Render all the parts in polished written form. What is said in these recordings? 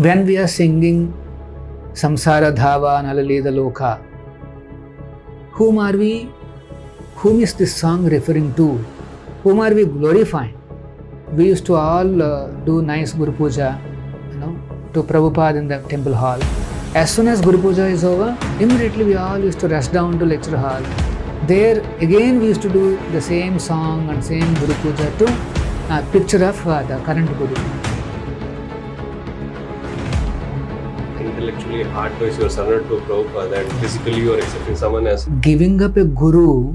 when we are singing Samsara Dhava Nalaleda Loka, whom are we? Whom is this song referring to? Whom are we glorifying? We used to all do nice Guru Puja, to Prabhupada in the temple hall. As soon as Guru Puja is over, immediately we all used to rush down to lecture hall. There again we used to do the same song and same Guru Puja to picture of the current Guru. Intellectually heart-wise you are surrendered to Prabhupada and physically you are accepting someone else. Giving up a Guru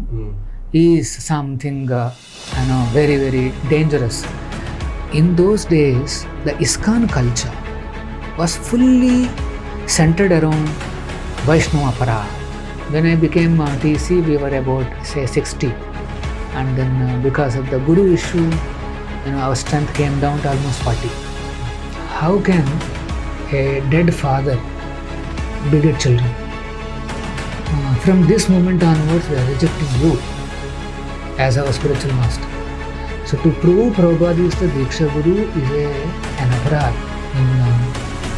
is something very, very dangerous. In those days, the ISKCON culture was fully centered around Vaishnav Aparadha. When I became TC, we were about say 60, and then because of the Guru issue, our strength came down to almost 40. How can a dead father beget children? From this moment onwards, we are rejecting you as our spiritual master. So to prove Prabhupada is the Diksha Guru is an aparadha in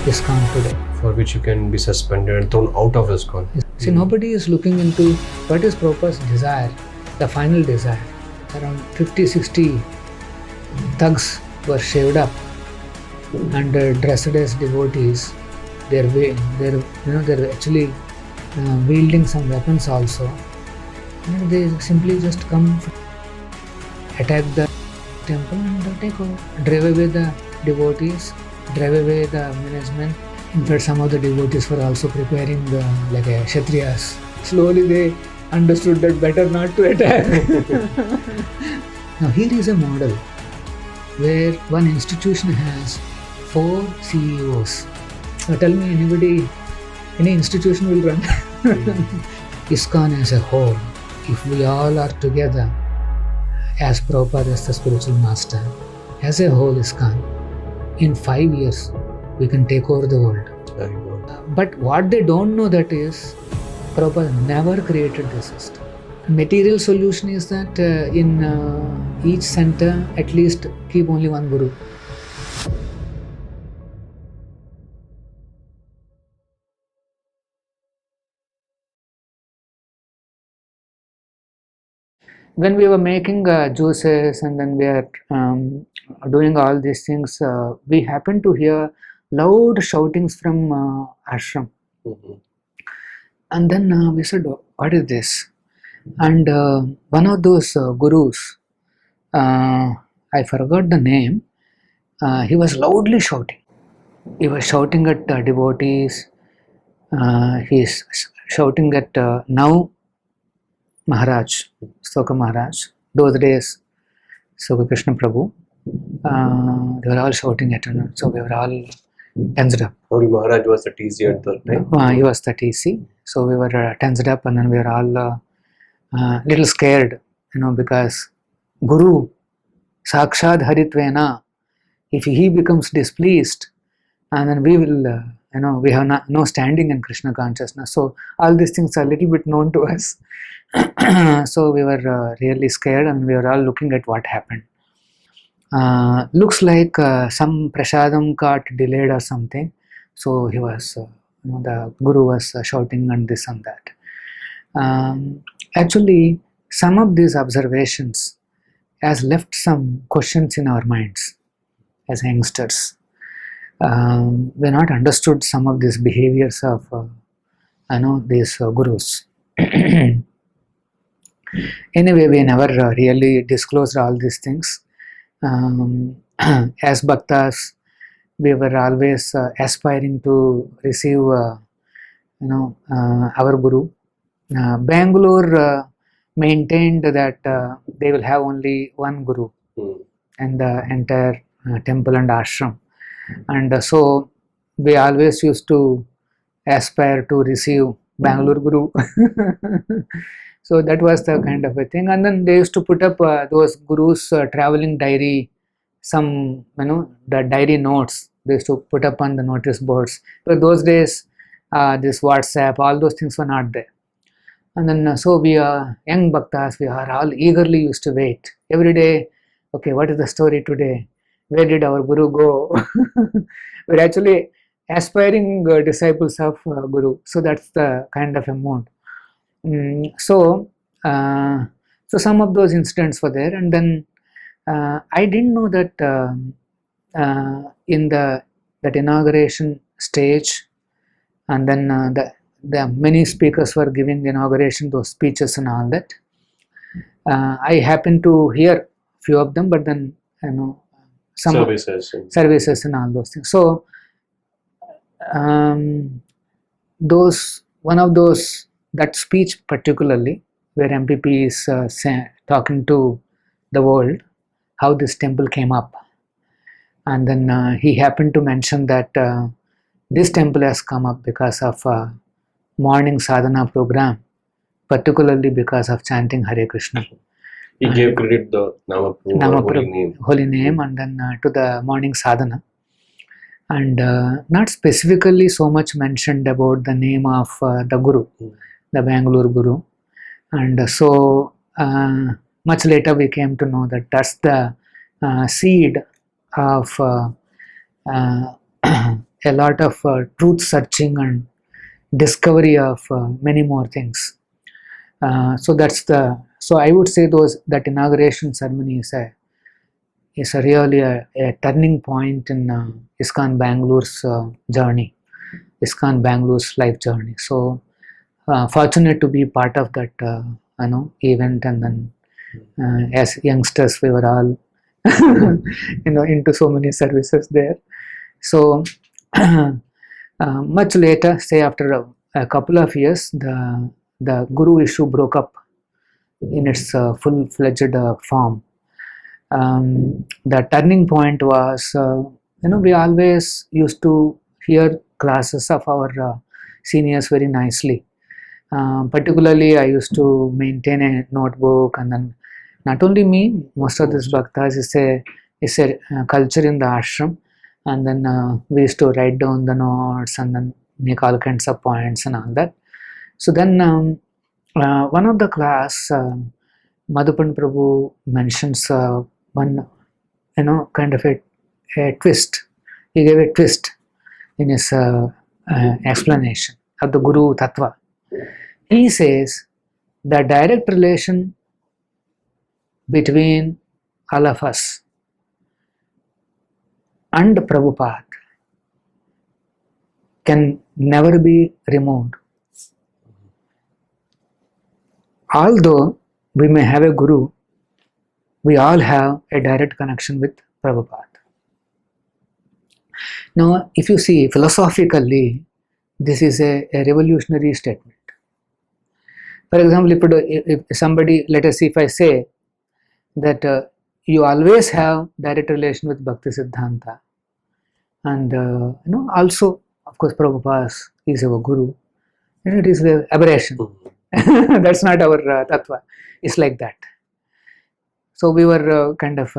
ISKCON today. For which you can be suspended and thrown out of ISKCON. See, nobody is looking into what is Prabhupada's desire, the final desire. Around 50-60 thugs were shaved up and dressed as devotees. They're actually wielding some weapons also. And they simply just come, attack the temple and take over, drive away the devotees, drive away the management. In fact, some of the devotees were also preparing like a Kshatriyas. Slowly they understood that better not to attack. Now here is a model where one institution has 4 CEOs. Now tell me any institution will run. ISKCON as a whole, if we all are together, as Prabhupada as the spiritual master, as a whole ISKCON, in 5 years, we can take over the world. But what they don't know that is, Prabhupada never created the system. Material solution is that in each center, at least keep only one Guru. When we were making juices and then we are doing all these things, we happened to hear loud shoutings from ashram. And then we said, what is this? And one of those gurus, I forgot the name, he was loudly shouting. He was shouting at devotees. He is shouting at now Maharaj, Stoka Maharaj. Those days, Stoka Krishna Prabhu, they were all shouting at him. So we were all tensed up. Only Maharaj was the TC at that time? He was the TC. So we were tensed up and then we were all little scared, because Guru, Sakshad Haritvena, if he becomes displeased, and then we will, we have no standing in Krishna consciousness. So all these things are a little bit known to us. So we were really scared and we were all looking at what happened. Looks like some prasadam got delayed or something. So he was, the Guru was shouting and this and that. Actually, some of these observations has left some questions in our minds as youngsters. We not understood some of these behaviors of these gurus. Anyway, we never really disclosed all these things. As bhaktas, we were always aspiring to receive our Guru. Bangalore maintained that they will have only one Guru and the entire temple and ashram. And so we always used to aspire to receive Bangalore Guru. So that was the kind of a thing. And then they used to put up those Gurus traveling diary, some, the diary notes they used to put up on the notice boards. But those days, this WhatsApp, all those things were not there. And then so we are young bhaktas, we are all eagerly used to wait. Every day, okay, what is the story today? Where did our Guru go? We're actually aspiring disciples of Guru. So that's the kind of a mode. So some of those incidents were there, and then I didn't know that in that inauguration stage, and then the many speakers were giving the inauguration, those speeches and all that. I happened to hear few of them, but then some services and all those things. So those one of those, that speech particularly, where MPP is talking to the world how this temple came up, and then he happened to mention that this temple has come up because of morning sadhana program, particularly because of chanting Hare Krishna. He gave credit the holy name, and then to the morning sadhana, and not specifically so much mentioned about the name of the Guru, the Bangalore Guru. And so much later we came to know that that's the seed of a lot of truth searching and discovery of many more things. So I would say that inauguration ceremony is really a turning point in ISKCON Bangalore's journey, ISKCON Bangalore's life journey. So fortunate to be part of that event, and then as youngsters we were all into so many services there. So much later, say after a couple of years, the Guru issue broke up in its full-fledged form. The turning point was, we always used to hear classes of our seniors very nicely. Particularly, I used to maintain a notebook, and then not only me, most of these bhaktas is a culture in the ashram, and then we used to write down the notes and then make all kinds of points and all that. So then one of the class, Madhupan Prabhu mentions one, kind of a twist. He gave a twist in his explanation of the Guru Tattva. He says the direct relation between all of us and Prabhupada can never be removed. Although we may have a Guru, we all have a direct connection with Prabhupada. Now, if you see philosophically, this is a revolutionary statement. For example, if somebody, let us see, if I say that you always have direct relation with Bhakti Siddhanta, and also, of course, Prabhupada is our Guru, it is an aberration. That's not our tattva. It's like that. So we were kind of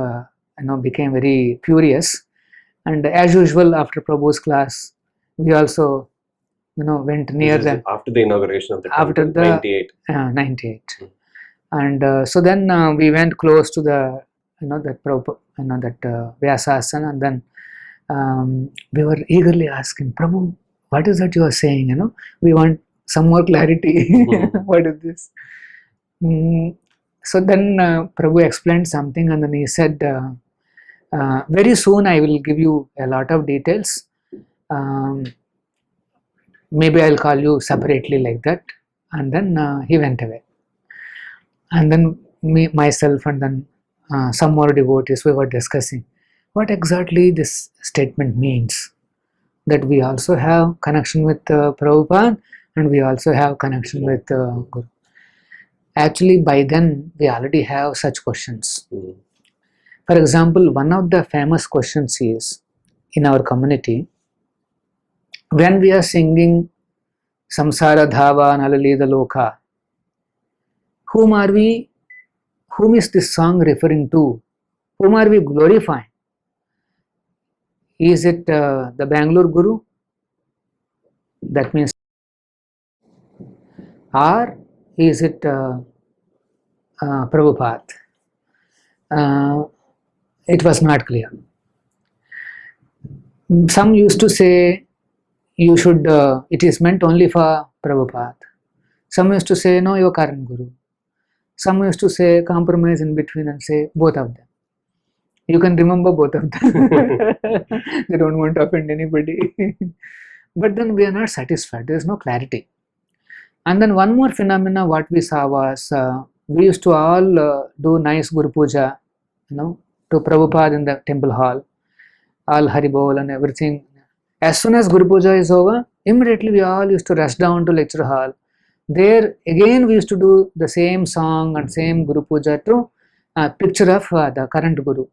became very curious, and as usual after Prabhu's class, we also went near after the inauguration of the after temple, the 98. And so then we went close to the that Prabhu, that Vyasasana, and then we were eagerly asking Prabhu, what is that you are saying? We want some more clarity. What is this? So then Prabhu explained something, and then he said, very soon I will give you a lot of details. Maybe I'll call you separately like that. And then he went away. And then myself and then some more devotees, we were discussing what exactly this statement means. That we also have connection with Prabhupada, and we also have connection with Guru. Actually, by then we already have such questions. For example, one of the famous questions is in our community, when we are singing Samsara Dhava Nalalida Loka, whom is this song referring to? Whom are we glorifying? Is it the Bangalore Guru? That means, or is it Prabhupada? It was not clear. Some used to say you should, it is meant only for Prabhupada. Some used to say, no, your current Guru. Some used to say, compromise in between and say, both of them. You can remember both of them. They don't want to offend anybody. But then we are not satisfied. There is no clarity. And then one more phenomena what we saw was, we used to all do nice Guru Puja, to Prabhupada in the temple hall, all Haribol and everything. As soon as Guru Puja is over, immediately we all used to rush down to lecture hall. There again we used to do the same song and same Guru Puja to picture of the current Guru.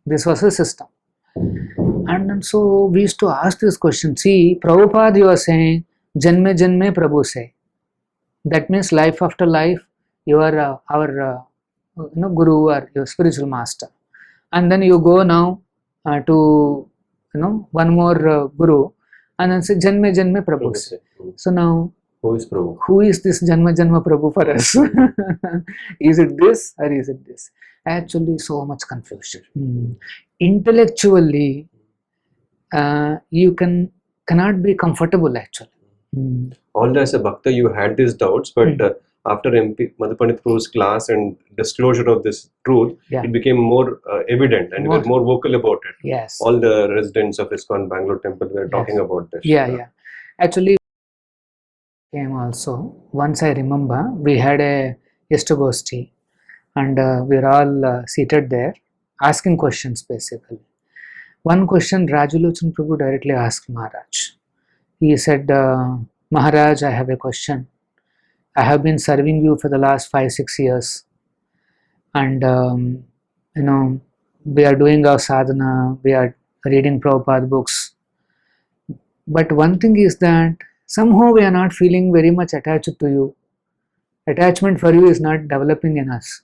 This was a system. And then so we used to ask this question. See, Prabhupada, you are saying, Janme Janme Prabhu say. That means life after life, you are our Guru or your spiritual master. And then you go now to one more Guru, and then say Janme Janme Prabhu say. So now, who is Prabhu? Who is this Janma Janma Prabhu for us? Is it this or is it this? Actually, so much confusion. Intellectually, you cannot be comfortable actually. Although as a bhakta you had these doubts, but after MP Madhupandit Prabhu's class and disclosure of this truth, it became more evident and we were more vocal about it. Yes. All the residents of ISKCON Bangalore temple were talking about this. Yeah. Actually, came also. Once I remember, we had a Yeshtagosti and we were all seated there asking questions basically. One question Rajulochan Prabhu directly asked Maharaj. He said, Maharaj, I have a question. I have been serving you for the last 5-6 years and we are doing our sadhana, we are reading Prabhupada books. But one thing is that somehow we are not feeling very much attached to you. Attachment for you is not developing in us.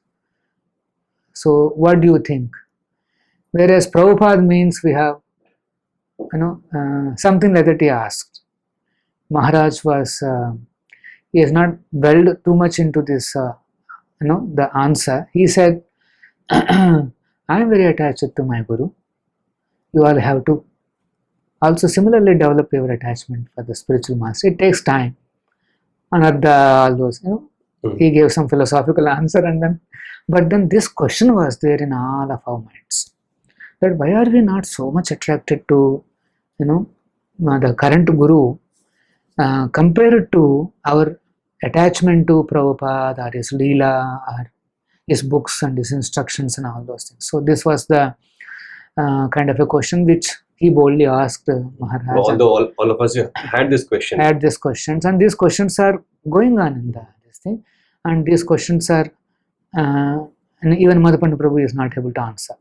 So what do you think? Whereas Prabhupada means we have, something like that he asked. Maharaj was, he has not dwelled too much into this, the answer. He said, I am very attached to my Guru. You all have to also similarly develop your attachment for the spiritual master. It takes time. Anartha, all those, he gave some philosophical answer but then this question was there in all of our minds. That why are we not so much attracted to, the current Guru compared to our attachment to Prabhupada or his Leela or his books and his instructions and all those things. So this was the kind of a question which he boldly asked Maharaj. Although all of us had this question. Had these questions, and these questions are going on in this thing. And these questions are, and even Madhupanda Prabhu is not able to answer.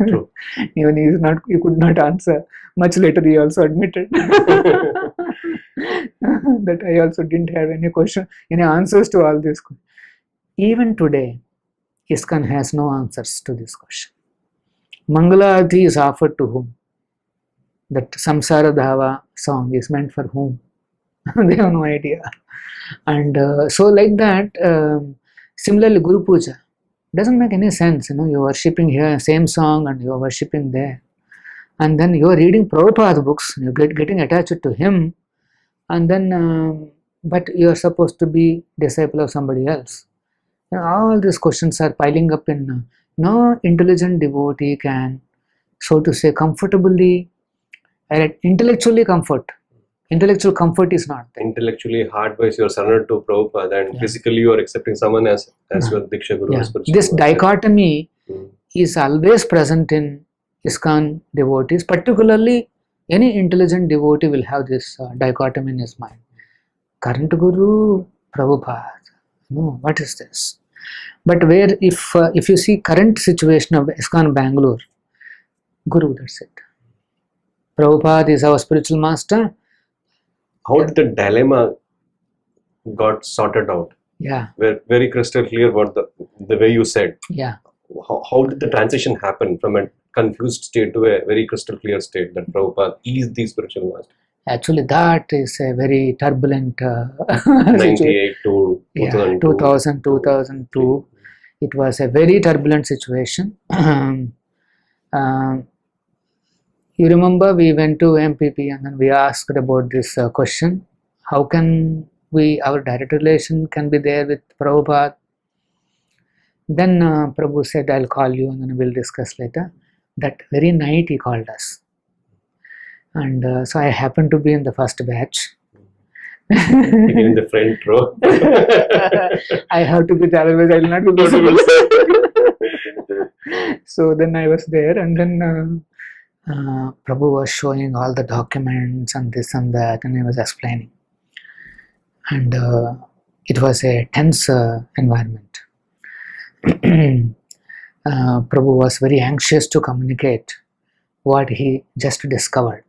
True. Even he could not answer. Much later he also admitted that I also didn't have any answers to all these questions. Even today, ISKCON has no answers to this question. Mangala Arati is offered to whom? That Samsara Dhava song is meant for whom? They have no idea. And so like that, similarly Guru Puja doesn't make any sense. You are worshipping here, same song, and you are worshipping there. And then you are reading Prabhupada books, you are getting attached to him, and then, but you are supposed to be disciple of somebody else. All these questions are piling up in no intelligent devotee can, so to say, comfortably, intellectually comfort. Intellectual comfort is not there. Intellectually, heart-wise, you are surrendered to Prabhupada, and physically, you are accepting someone as your Diksha Guru. This dichotomy is always present in ISKCON devotees. Particularly, any intelligent devotee will have this dichotomy in his mind. Current Guru, Prabhupada. No, what is this? But where if you see current situation of ISKCON Bangalore, Guru, that's it. Prabhupada is our spiritual master. How did the dilemma got sorted out? Yeah. Very crystal clear what the way you said. Yeah. How did the transition happen from a confused state to a very crystal clear state that Prabhupada is the spiritual master? Actually, that is a very turbulent 98 to 2002. It was a very turbulent situation. you remember we went to MPP and then we asked about this question, how can our direct relation can be there with Prabhupada? Then Prabhu said, I'll call you and then we'll discuss later. That very night he called us. And so I happened to be in the first batch. In the front row. I have to be there, otherwise I will not be possible. So then I was there, and then Prabhu was showing all the documents and this and that, and he was explaining. And it was a tense environment. Prabhu was very anxious to communicate what he just discovered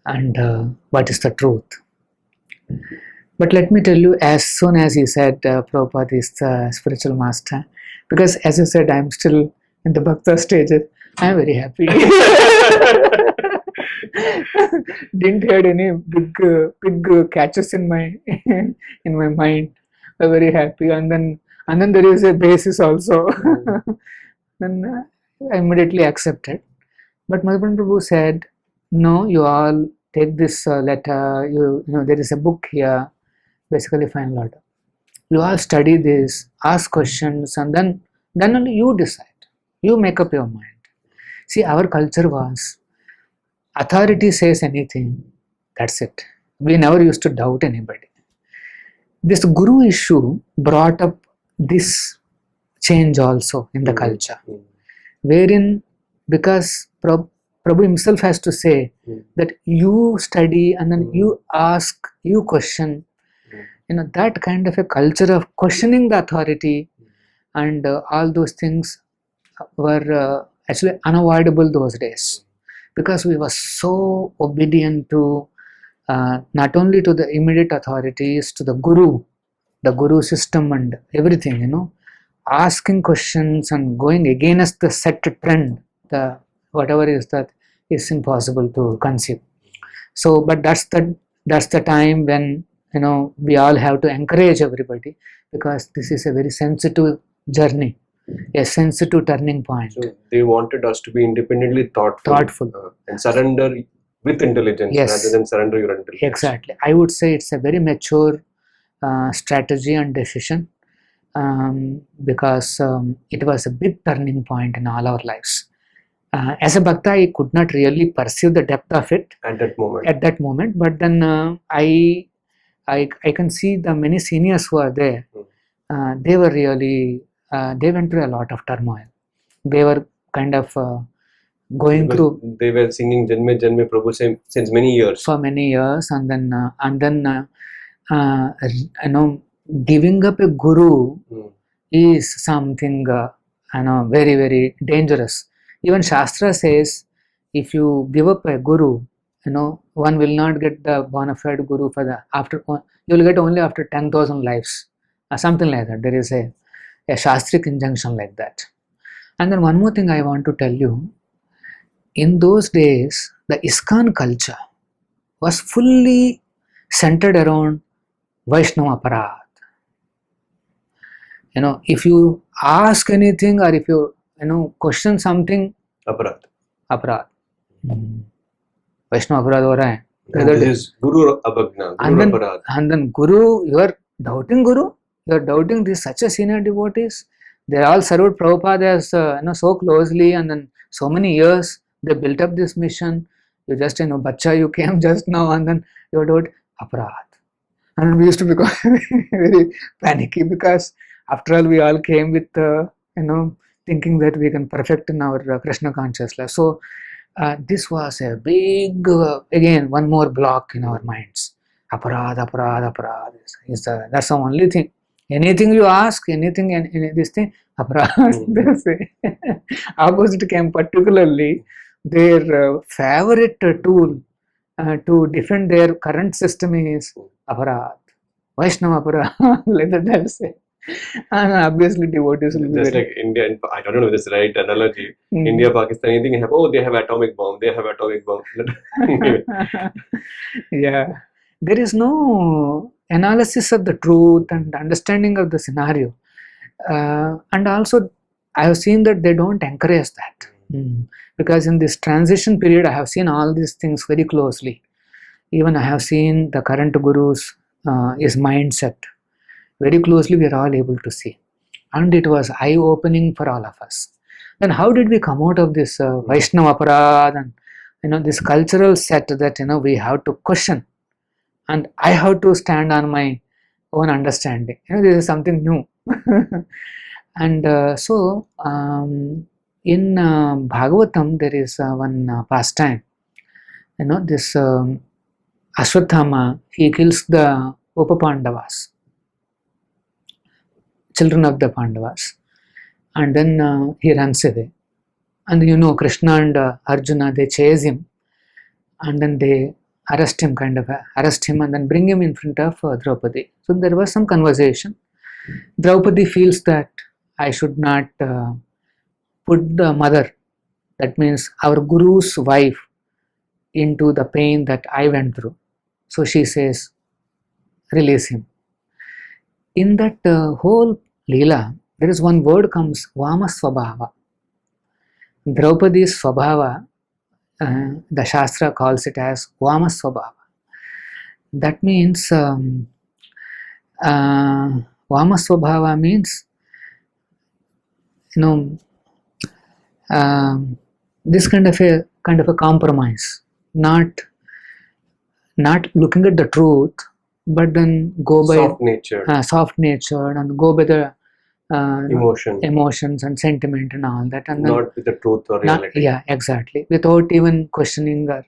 and what is the truth. But let me tell you, as soon as he said Prabhupada is the spiritual master, because as I said, I am still in the Bhakta stages, I am very happy. Didn't had any big catches in my in my mind. I'm very happy, and then there is a basis also. Then I immediately accepted. But Madhavan Prabhu said, no, you all take this letter, you know, there is a book here, basically final order. You all study this, ask questions, and then only you decide. You make up your mind. See, our culture was, authority says anything, that's it. We never used to doubt anybody. This guru issue brought up this change also in the culture, wherein, because Prabhu himself has to say that you study and then you ask, you question, you know, that kind of a culture of questioning the authority and all those things were actually unavoidable those days, because we were so obedient to not only to the immediate authorities, to the guru system and everything, you know, asking questions and going against the set trend, the whatever is that is impossible to conceive. So, but that's the time when, you know, we all have to encourage everybody, because this is a very sensitive journey, a sensitive turning point. So they wanted us to be independently thoughtful. And surrender with intelligence, rather than surrender your intelligence. Exactly. I would say it's a very mature strategy and decision, because it was a big turning point in all our lives. As a bhakta, I could not really perceive the depth of it at that moment. But then I can see the many seniors who are there. They were really they went through a lot of turmoil. They were kind of going through. They were singing Janme Janme Prabhu since many years. For many years, and then you know, giving up a guru is something you know, very, very dangerous. Even Shastra says, if you give up a guru, you know, one will not get the bona fide guru for the after. You will get only after 10,000 lives, something like that. There is a Shastric injunction like that. And then one more thing I want to tell you. In those days, the ISKCON culture was fully centered around Vaishnav Aparadha. You know, if you ask anything or if you question something, Aparadha. Vaishnav Aparadha ho raha hai. This is Guru Abhagna, Guru Aparadha. And then Guru, you are doubting Guru? You are doubting this such a senior devotees? They all served Prabhupada as so closely, and then so many years they built up this mission. You just, bacha, you came just now, and then you doubt Aparadha. And we used to become very panicky, because after all we all came with thinking that we can perfect in our Krishna consciousness. So this was a big again one more block in our minds. Aparadha that's the only thing. Anything you ask, anything in this thing, Aparadha. Opposite came, particularly their favorite tool to defend their current system is Aparadha, Vaishnava Aparadha, like that they'll say. And obviously devotees will be just like India and I don't know if this is the right analogy. India, Pakistan, anything you have, they have atomic bomb. Yeah, there is no analysis of the truth and understanding of the scenario, and also I have seen that they don't encourage that. Because in this transition period, I have seen all these things very closely. Even I have seen the current Guru's his mindset very closely. We are all able to see, and it was eye-opening for all of us. Then how did we come out of this Vaishnav Aparadha and this cultural set that we have to question, and I have to stand on my own understanding. This is something new. And so in Bhagavatam there is one pastime. This Ashwatthama, he kills the Upapandavas, children of the Pandavas, and then he runs away. And Krishna and Arjuna, they chase him, and then they arrest him, and then bring him in front of Draupadi. So there was some conversation. Draupadi feels that I should not put the mother, that means our Guru's wife, into the pain that I went through. So she says, release him. In that whole Leela, there is one word comes, Vama Swabhava. Draupadi's Swabhava, the Shastra calls it as Vama Swabhava. That means, Vama Swabhava means, this kind of a compromise, not looking at the truth, but then go by soft natured and go by the emotions and sentiment and all that, and not with the truth or reality. Yeah, exactly, without even questioning her.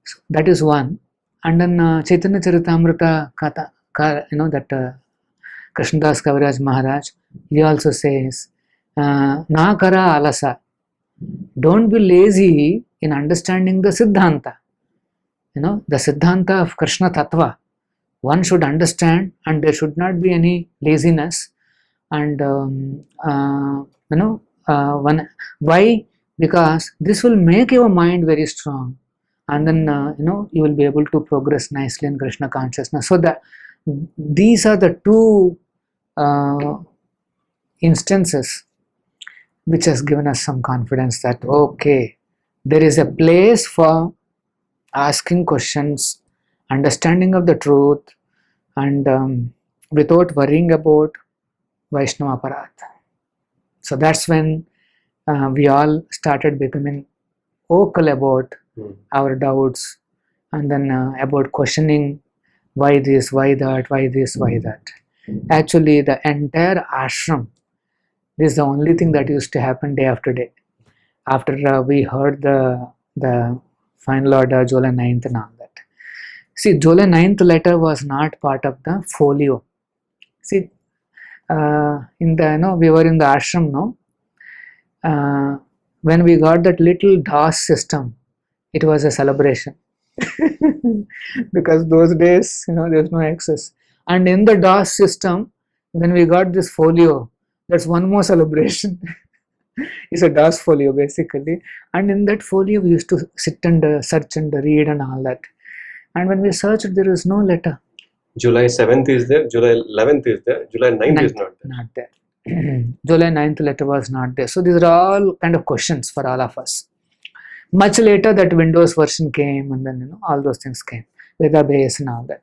So that is one. And then Chaitanya Charitamrita Katha, that Krishnadas Kaviraj Maharaj, he also says, Na kara alasa. Don't be lazy in understanding the Siddhanta. The Siddhanta of Krishna Tattva. One should understand, and there should not be any laziness. And why? Because this will make your mind very strong, and then you will be able to progress nicely in Krishna consciousness. So that these are the two instances which has given us some confidence that okay, there is a place for asking questions, understanding of the truth, and without worrying about Vaishnava Aparadha. So that's when we all started becoming vocal about our doubts, and then about questioning why this, why that, why this, why that. Actually, the entire ashram, this is the only thing that used to happen day after day. After we heard the final order, July 9th and all that. See, July 9th letter was not part of the folio. See, we were in the ashram, when we got that little DOS system, it was a celebration. Because those days, there's no access. And in the DOS system, when we got this folio, that's one more celebration. It's a DOS folio basically. And in that folio, we used to sit and search and read and all that. And when we searched, there is no letter. July 7th is there, July 11th is there, July 9th is not there. Not there. July 9th letter was not there. So these are all kind of questions for all of us. Much later that Windows version came, and then all those things came, database and all that.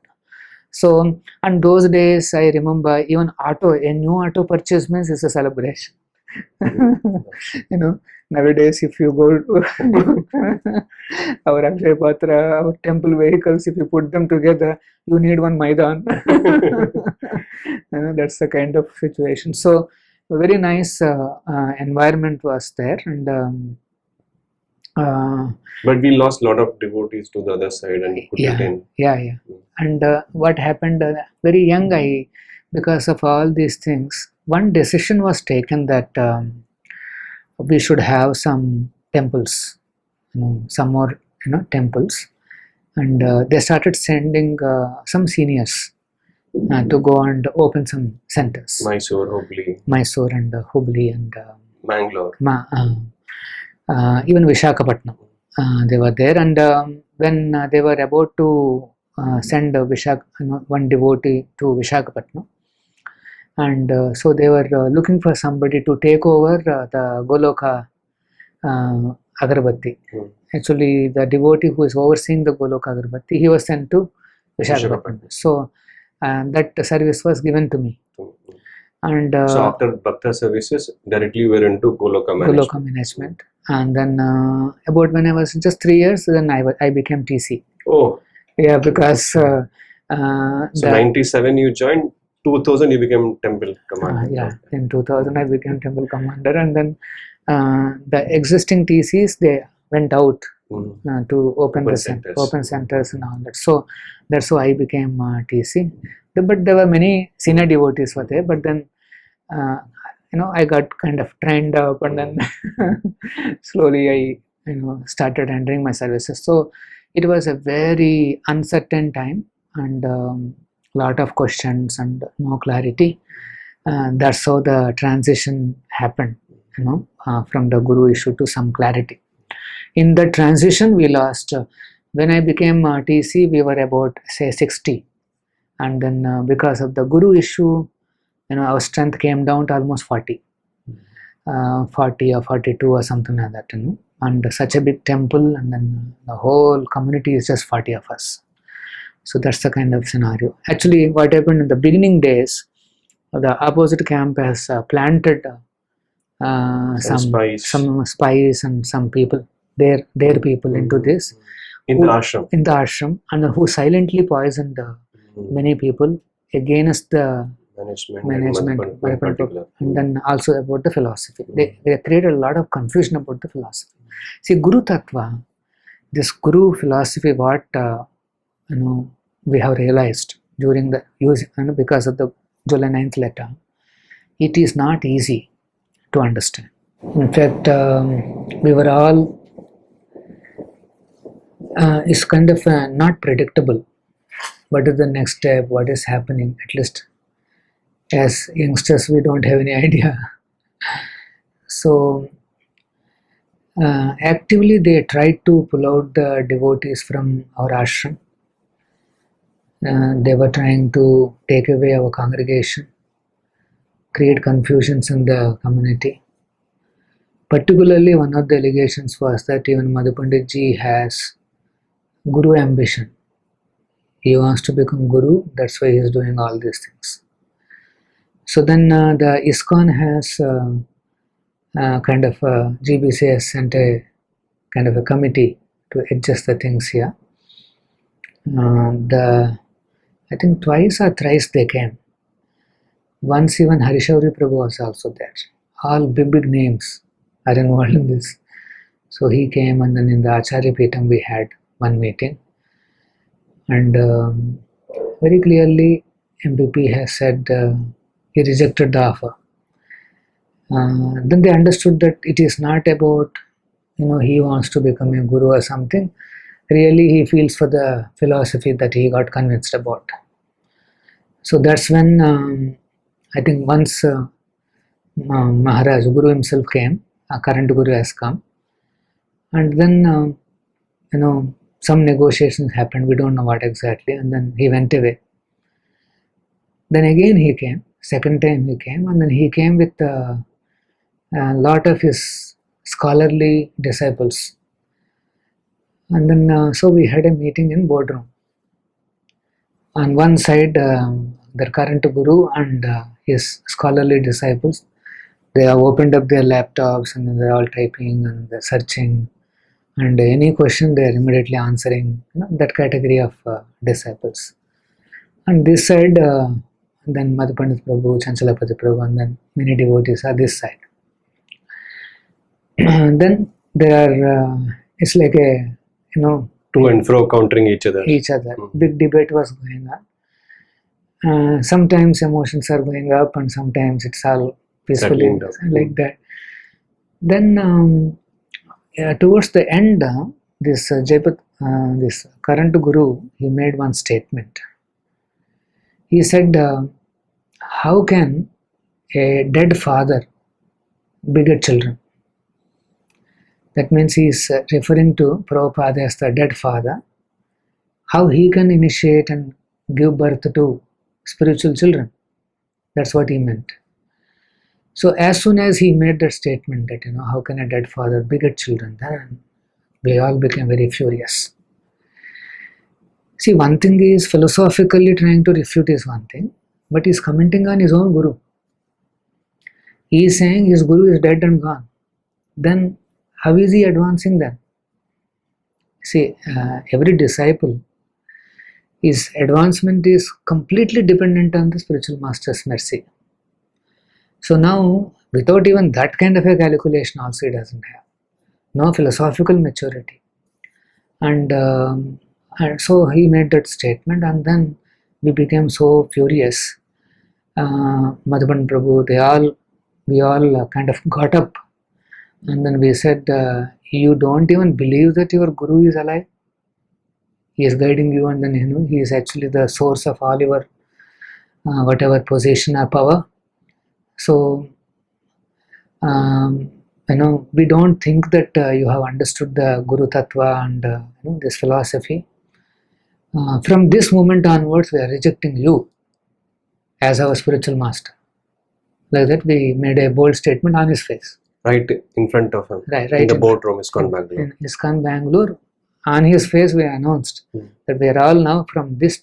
So, and those days I remember even a new auto purchase means it's a celebration. Nowadays if you go our Akshay Patra, our temple vehicles, if you put them together, you need one Maidan. That's the kind of situation. So a very nice environment was there, and but we lost a lot of devotees to the other side and put it in. Yeah. And what happened, very young because of all these things, one decision was taken that we should have some temples, some more temples, and they started sending some seniors to go and open some centers. Mysore and Hubli and Mangalore. Even Vishakhapatnam, they were there, and when they were about to send one devotee to Vishakhapatnam, and so they were looking for somebody to take over the Goloka Agarbatti. Actually, the devotee who is overseeing the Goloka Agarbatti, he was sent to Vishakhapatnam. So that service was given to me. And so after Bhakta services, directly you were into Goloka management. Goloka management. And then about when I was just 3 years, then I became TC. Oh. Yeah, because so 97 you joined, 2000 you became temple commander. Yeah, in 2000 I became temple commander, and then the existing TCs, they went out to open centers and all that. So that's how I became TC. But there were many senior devotees were there, but then I got kind of trained up, and then slowly I started rendering my services. So it was a very uncertain time, and lot of questions and no clarity. That's how the transition happened, from the guru issue to some clarity. In the transition, we lost. When I became TC, we were about say 60, and then because of the guru issue, our strength came down to almost 40, 40 or 42 or something like that. And such a big temple, and then the whole community is just 40 of us. So that's the kind of scenario. Actually, what happened in the beginning days, the opposite camp has planted some spies and some people, their people into this. In the ashram. And who silently poisoned many people against the management in particular. And then also about the philosophy. They created a lot of confusion about the philosophy. See, Guru Tattva, this Guru philosophy, what we have realized during the use, because of the July 9th letter, it is not easy to understand. In fact, we were all, it's kind of not predictable. What is the next step? What is happening? At least as youngsters, we don't have any idea. So actively they tried to pull out the devotees from our ashram. They were trying to take away our congregation, create confusions in the community. Particularly, one of the allegations was that even Madhu Pandit ji has guru ambition. He wants to become guru, that's why he is doing all these things. So then the ISKCON has kind of GBC has sent a kind of a committee to adjust the things here. I think twice or thrice they came. Once even Harishauri Prabhu was also there. All big names are involved in this. So he came, and then in the Acharya Peetham we had one meeting. And very clearly MPP has said he rejected the offer. Then they understood that it is not about, he wants to become a guru or something. Really he feels for the philosophy that he got convinced about. So that's when I think once Maharaj, Guru himself came, current Guru has come, and then some negotiations happened, we don't know what exactly, and then he went away. Then again he came, second time he came, and then he came with a lot of his scholarly disciples. And then so we had a meeting in boardroom. On one side, the current Guru and his scholarly disciples, they have opened up their laptops and they're all typing and they're searching, and any question they are immediately answering, that category of disciples. And this side, then Madhu Pandit Prabhu, Chanchalapati Prabhu, and then many devotees are this side. Then there are, it's like a, to and fro countering each other. Big debate was going on. Sometimes emotions are going up, and sometimes it's all peacefully like that. Then towards the end, this this current Guru, he made one statement. He said, how can a dead father beget children? That means he is referring to Prabhupada as the dead father. How he can initiate and give birth to spiritual children. That's what he meant. So as soon as he made that statement that, how can a dead father beget children, then we all became very furious. See, one thing is philosophically trying to refute is one thing, but he's commenting on his own guru. He is saying his guru is dead and gone. Then how is he advancing then? See, every disciple, his advancement is completely dependent on the spiritual master's mercy. So now, without even that kind of a calculation also he doesn't have. No philosophical maturity. And so he made that statement, and then we became so furious. Madhavan Prabhu, we all kind of got up, and then we said, you don't even believe that your guru is alive? He is guiding you, and then he is actually the source of all your whatever position or power. So we don't think that you have understood the Guru Tattva and this philosophy. From this moment onwards, we are rejecting you as our spiritual master. Like that, we made a bold statement on his face. Right in front of him. Right in the boardroom, ISKCON Bangalore. In ISKCON Bangalore, on his face, we announced that we are all now, from this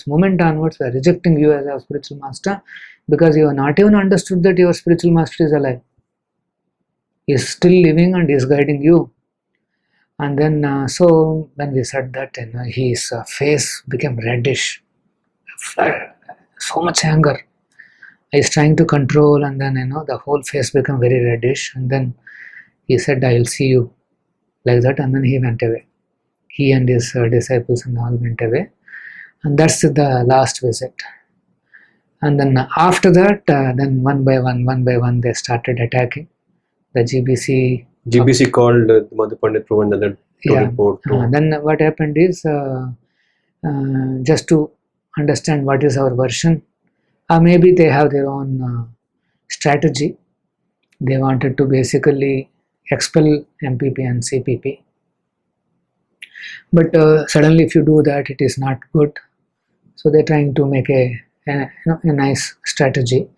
moment onwards, we are rejecting you as our spiritual master, because you have not even understood that your spiritual master is alive. He is still living and is guiding you. And then, so when we said that, his face became reddish, so much anger. He is trying to control, and then the whole face became very reddish. And then he said, "I will see you," like that. And then he went away. He and his disciples and all went away. And that's the last visit. And then after that, then one by one, they started attacking the GBC. GBC called Madhu Pandit Prabhu and then to report. Then what happened is, just to understand what is our version, maybe they have their own strategy. They wanted to basically expel MPP and CPP. But suddenly if you do that, it is not good. So they're trying to make a nice strategy.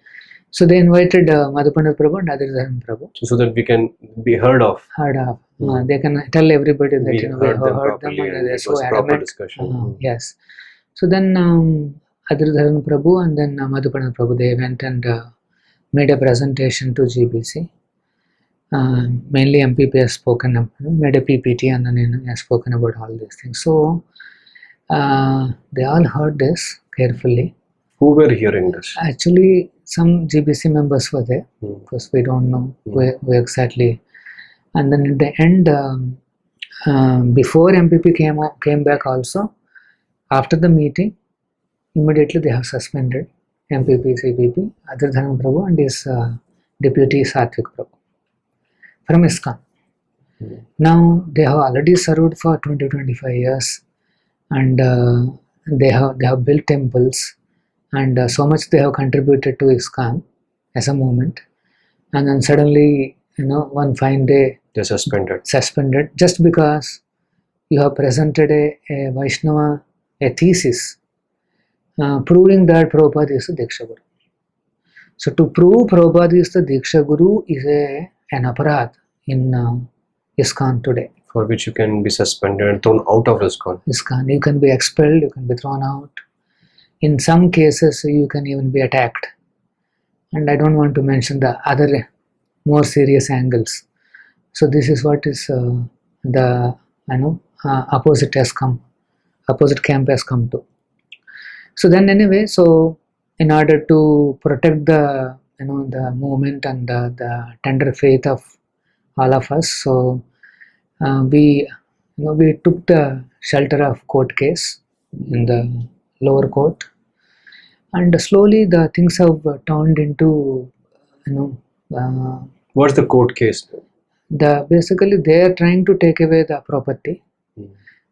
So they invited Madhu Pandit Prabhu and Adhiradharan Prabhu. So that we can be heard of. They can tell everybody that we heard them and they're so adamant. Discussion. Yes. So then Adhiradharan Prabhu and then Madhu Pandit Prabhu, they went and made a presentation to GBC. Mainly MPP has spoken, made a PPT and then has spoken about all these things. So they all heard this carefully. Who were hearing this? Actually, some GBC members were there, because we don't know where exactly. And then in the end, before MPP came back also, after the meeting, immediately they have suspended MPP, CPP, Adhiradharan Prabhu and his deputy Satvik Prabhu from ISKCON. Now they have already served for 20-25 years, and they have built temples, and so much they have contributed to ISKCON as a movement. And then suddenly, one fine day, they're suspended just because you have presented a Vaishnava, a thesis proving that Prabhupada is the Diksha Guru. So to prove Prabhupada is the Diksha Guru is an Aparadha in ISKCON today. For which you can be suspended and thrown out of ISKCON. You can be expelled, you can be thrown out. In some cases, you can even be attacked. And I don't want to mention the other more serious angles. So this is what is the opposite camp has come to. So then anyway, so in order to protect the the movement and the tender faith of all of us, so we took the shelter of court case in the lower court, and slowly the things have turned into what's the court case? Basically they are trying to take away the property.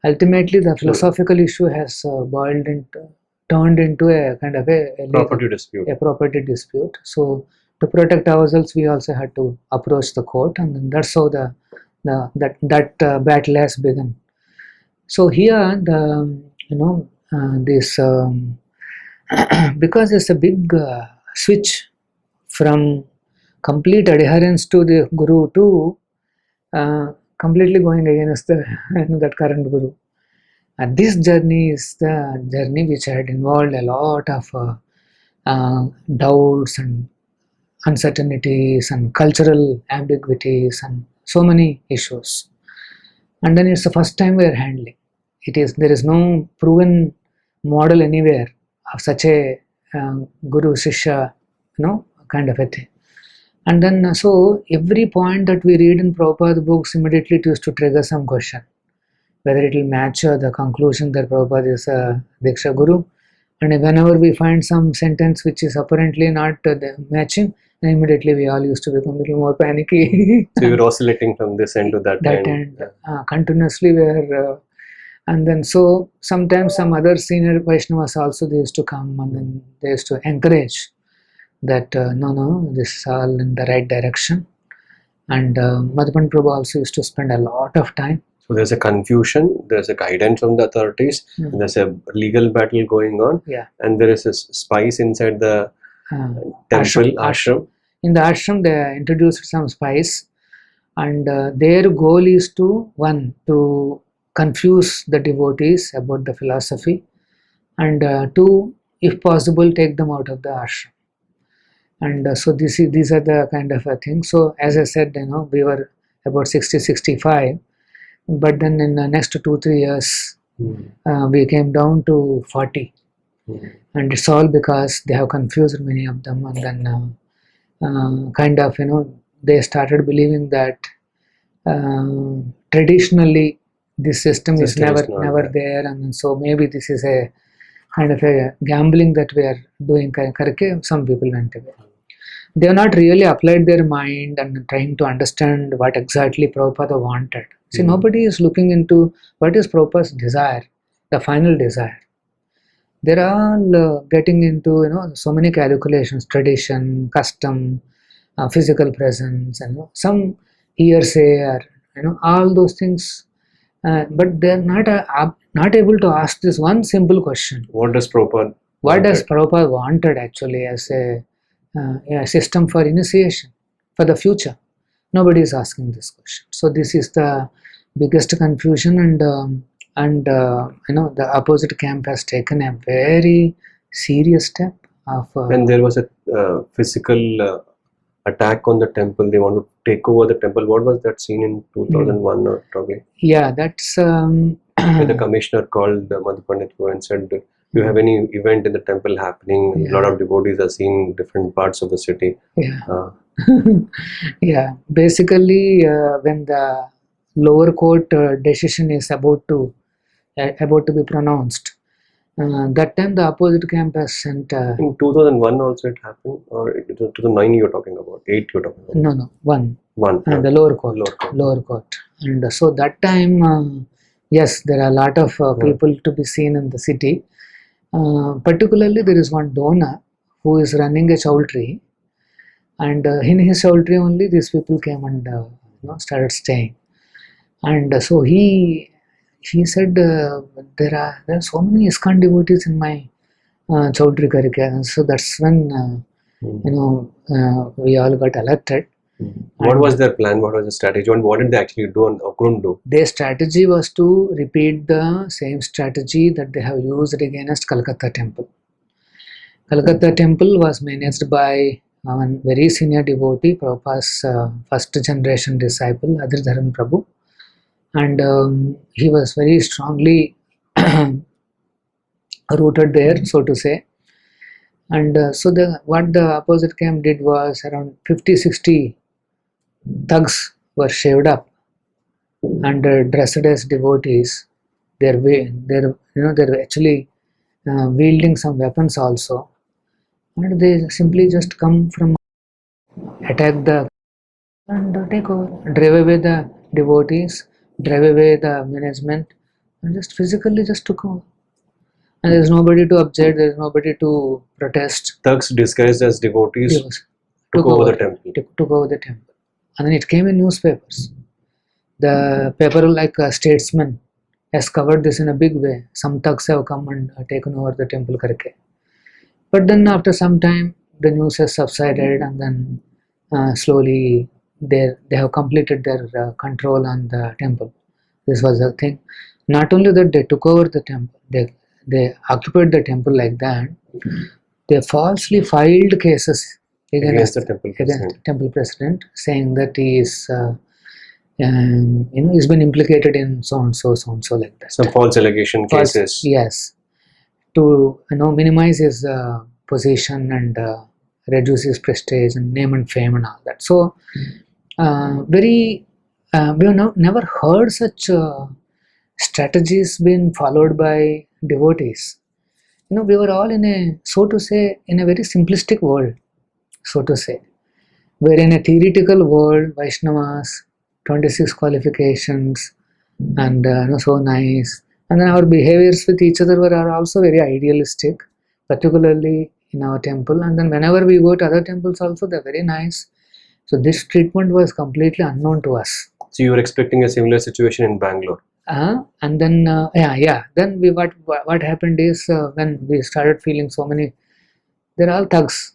Ultimately the philosophical issue has turned into a kind of a property dispute. So to protect ourselves, we also had to approach the court, and then that's how that battle has begun. So here this because it's a big switch from complete adherence to the Guru to completely going against the that current Guru. This journey is the journey which had involved a lot of doubts and uncertainties and cultural ambiguities and so many issues. And then it's the first time we are handling. There is no proven model anywhere of such a Guru Shishya, kind of a thing. And then so every point that we read in Prabhupada books immediately it used to trigger some question, whether it will match the conclusion that Prabhupada is a Diksha Guru. And whenever we find some sentence which is apparently not matching, then immediately we all used to become a little more panicky. So you were oscillating from this end to that end. Continuously we are, and then so sometimes some other senior Vaishnavas also they used to come and then they used to encourage that no, this is all in the right direction. And Madhavan Prabhu also used to spend a lot of time. So there's a confusion, there's a guidance from the authorities, and there's a legal battle going on, and there is a spice inside the temple, ashram. In the ashram, they introduced some spice, and their goal is to confuse the devotees about the philosophy, and to, if possible, take them out of the ashram. And so these are the kind of a thing. So as I said, we were about 60-65, but then in the next 2-3 years, we came down to 40. And it's all because they have confused many of them, and then kind of they started believing that traditionally this system is never there, and so maybe this is a kind of a gambling that we are doing. Some people went away. They have not really applied their mind and trying to understand what exactly Prabhupada wanted. See, nobody is looking into what is Prabhupada's desire, the final desire. They're all getting into so many calculations, tradition, custom, physical presence, and some hearsay, or all those things. But they're not able to ask this one simple question: What does Prabhupada wanted actually as a system for initiation for the future? Nobody is asking this question. So this is the biggest confusion, and the opposite camp has taken a very serious step of. When there was a physical attack on the temple, they want to take over the temple. What was that scene in 2001 or probably? Yeah, that's. Where the commissioner called Madhu Pandit and said, "Do you have any event in the temple happening? A lot of devotees are seeing different parts of the city." Yeah. Yeah. Basically, when the lower court decision is about to be pronounced, that time the opposite camp has sent. In 2001 also it happened, or 2009 you're talking about? 8 you're talking about? No, one. The lower court. And so that time, yes, there are a lot of people to be seen in the city. Particularly, there is one donor who is running a chowdhury, and in his chowdhury only these people came and started staying. And so he said, there are so many ISKCON devotees in my chowdhury karike. And so that's when we all got alerted. What was their plan? What was the strategy? And what did they actually do or couldn't do? Their strategy was to repeat the same strategy that they have used against Calcutta temple. Calcutta temple was managed by one very senior devotee, Prabhupada's first generation disciple, Adridharan Prabhu. And he was very strongly rooted there, so to say. And so what the opposite camp did was around 50-60 thugs were shaved up and dressed as devotees. They're actually wielding some weapons also, and they simply just come from attack and take over, drive away the devotees, drive away the management, and just physically just took over. And there's nobody to object, there's nobody to protest. Thugs disguised as devotees took over the temple. Took over the temple. And then it came in newspapers. The paper like Statesman has covered this in a big way. Some thugs have come and taken over the temple karke. But then after some time, the news has subsided, and then slowly they have completed their control on the temple. This was the thing. Not only that, they took over the temple, they occupied the temple like that. They falsely filed cases against the temple president, saying that he is he's been implicated in so and so like that. Some false allegation cases. Yes, to minimize his position and reduce his prestige and name and fame and all that. So we have never heard such strategies being followed by devotees. We were all in a, so to say, in a very simplistic world, so to say. We're in a theoretical world, Vaishnavas, 26 qualifications, and so nice. And then our behaviors with each other are also very idealistic, particularly in our temple. And then whenever we go to other temples also, they're very nice. So this treatment was completely unknown to us. So you were expecting a similar situation in Bangalore? And then then what happened is when we started feeling so many, they're all thugs,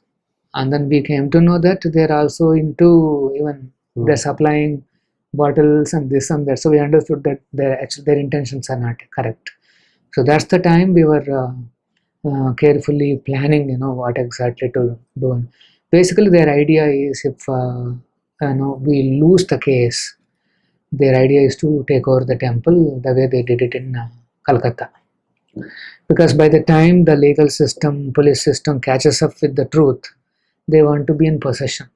and then we came to know that they're also into even they're supplying bottles and this and that. So we understood that their intentions are not correct. So that's the time we were carefully planning, what exactly to do. Basically, their idea is if we lose the case, their idea is to take over the temple the way they did it in Calcutta. Because by the time the legal system, police system catches up with the truth, they want to be in possession.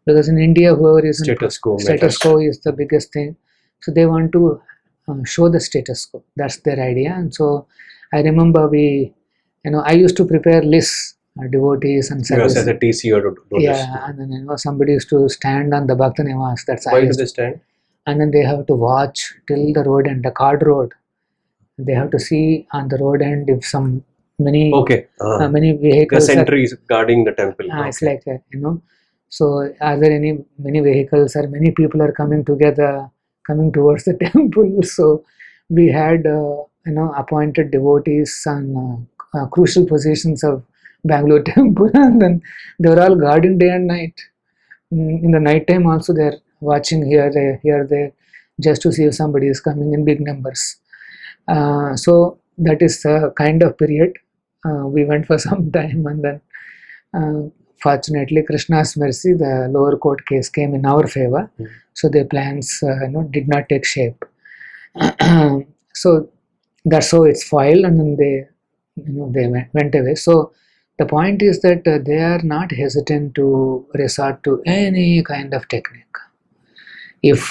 Because in India, whoever is status quo is the biggest thing. So they want to show the status quo. That's their idea. And so I remember I used to prepare lists, devotees and service. You as a TC or and then somebody used to stand on the Bhakta Nivas. That's why do they stand? And then they have to watch till the road end, the card road. They have to see on the road end if many vehicles. The sentries guarding the temple. It's like that, So are there many vehicles or many people are coming together, coming towards the temple? So we had appointed devotees on crucial positions of Bangalore temple, and then they were all guarding day and night. In the night time also they're watching here, there, just to see if somebody is coming in big numbers. So that is the kind of period we went for some time, and then fortunately, Krishna's mercy, the lower court case came in our favor. So their plans did not take shape. So that's how it's filed, and then they went away. So the point is that they are not hesitant to resort to any kind of technique. If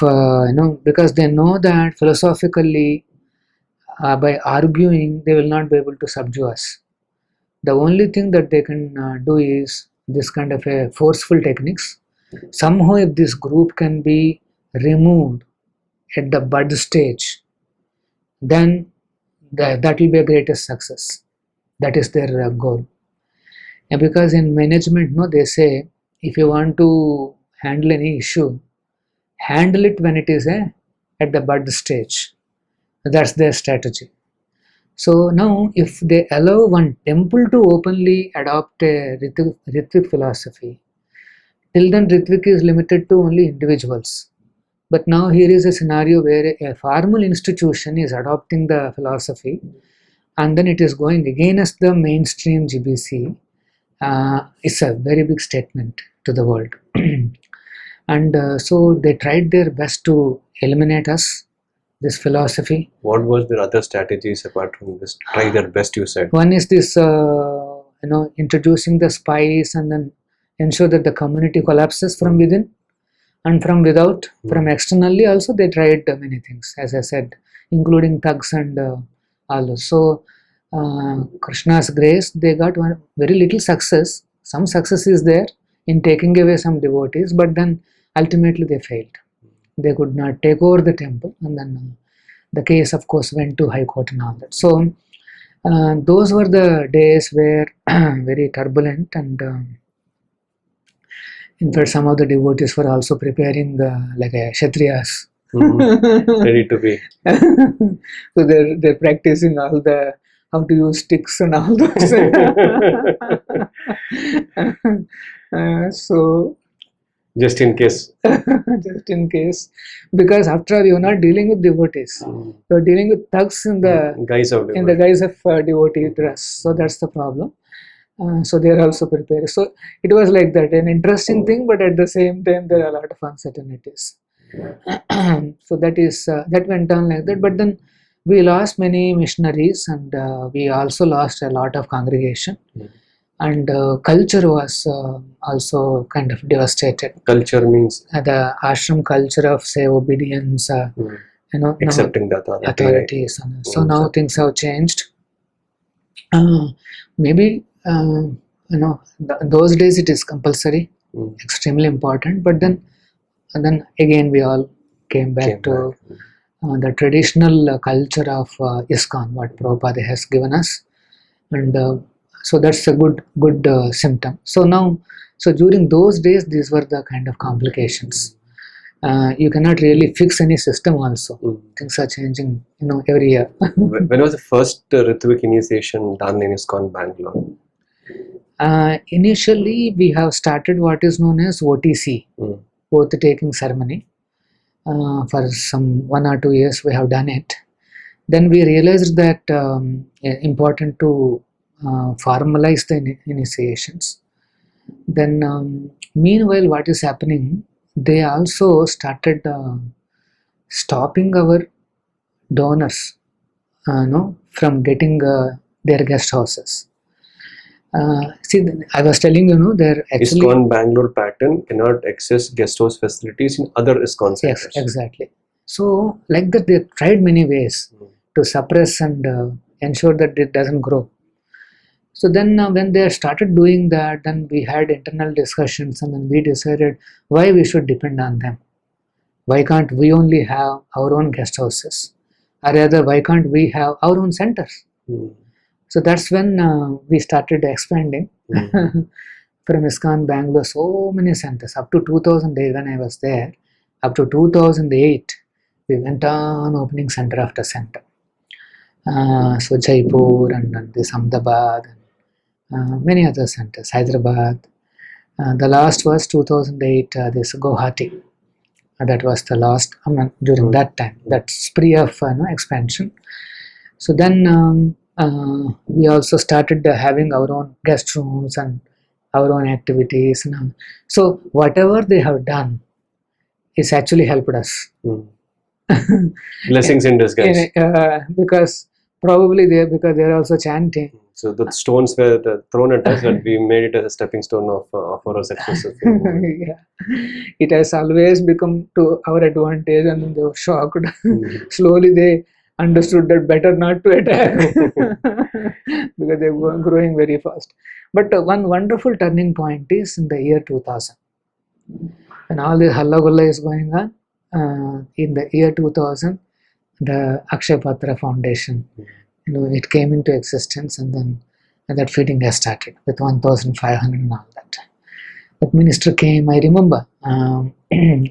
because they know that philosophically, by arguing, they will not be able to subdue us. The only thing that they can do is this kind of a forceful techniques. Somehow, if this group can be removed at the bud stage, then that will be a greatest success. That is their goal. And because in management, they say if you want to handle any issue, handle it when it is at the bud stage. That's their strategy. So now, if they allow one temple to openly adopt a Ritvik philosophy, till then Ritvik is limited to only individuals. But now here is a scenario where a formal institution is adopting the philosophy, and then it is going against the mainstream GBC. It's a very big statement to the world. And so they tried their best to eliminate us, this philosophy. What was their other strategies apart from this? Try their best, you said. One is this, introducing the spies and then ensure that the community collapses from within and from without. From externally also they tried many things, as I said, including thugs and all those. So Krishna's grace, they got one very little success. Some success is there in taking away some devotees, but then ultimately they failed. They could not take over the temple, and then the case, of course, went to High Court and all that. So those were the days where very turbulent, and in fact, some of the devotees were also preparing like a Kshatriyas. Ready to be. So they're practicing all the how to use sticks and all those. So Just in case. Just in case. Because after all, you're not dealing with devotees. You're dealing with thugs in the guise of devotee dress. So that's the problem. So they are also prepared. So it was like that, an interesting thing, but at the same time there are a lot of uncertainties. So that went on like that. But then we lost many missionaries, and we also lost a lot of congregation. And culture was also kind of devastated. Culture means the ashram culture of, say, obedience, accepting the authorities. So now things have changed. Maybe those days it is compulsory, extremely important. But then again we all came back to the traditional culture of ISKCON, what Prabhupada has given us, and so that's a good symptom. So during those days, these were the kind of complications. You cannot really fix any system also. Things are changing, every year. When was the first Ritvik initiation done in ISKCON Bangalore? Initially, we have started what is known as OTC, oath taking ceremony. For some 1 or 2 years, we have done it. Then we realized that important to formalize the initiations. Then meanwhile, what is happening, they also started stopping our donors from getting their guest houses. I was telling they're actually ISKCON Bangalore pattern cannot access guest house facilities in other ISKCON centers. Yes, exactly. So like that, they tried many ways to suppress and ensure that it doesn't grow. So then when they started doing that, then we had internal discussions, and then we decided why we should depend on them. Why can't we only have our own guest houses? Or rather, why can't we have our own centers? So that's when we started expanding from ISKCON Bangalore. So many centers, up to 2008 when I was there, up to 2008, we went on opening center after center. So Jaipur and this Ahmedabad, many other centers, Hyderabad. The last was 2008, this Guwahati. That was the last, during that time, that spree of expansion. So then we also started having our own guest rooms and our own activities. So whatever they have done is actually helped us. Blessings in disguise. Because probably because they are also chanting. So the stones were thrown at us, but we made it as a stepping stone of our success. Yeah. It has always become to our advantage, and they were shocked. Slowly they understood that better not to attack because they were growing very fast. But one wonderful turning point is in the year 2000. When all this halla gulla is going on, in the year 2000, the Akshay Patra Foundation, it came into existence, and then that feeding has started with 1,500 and all that. That minister came, I remember,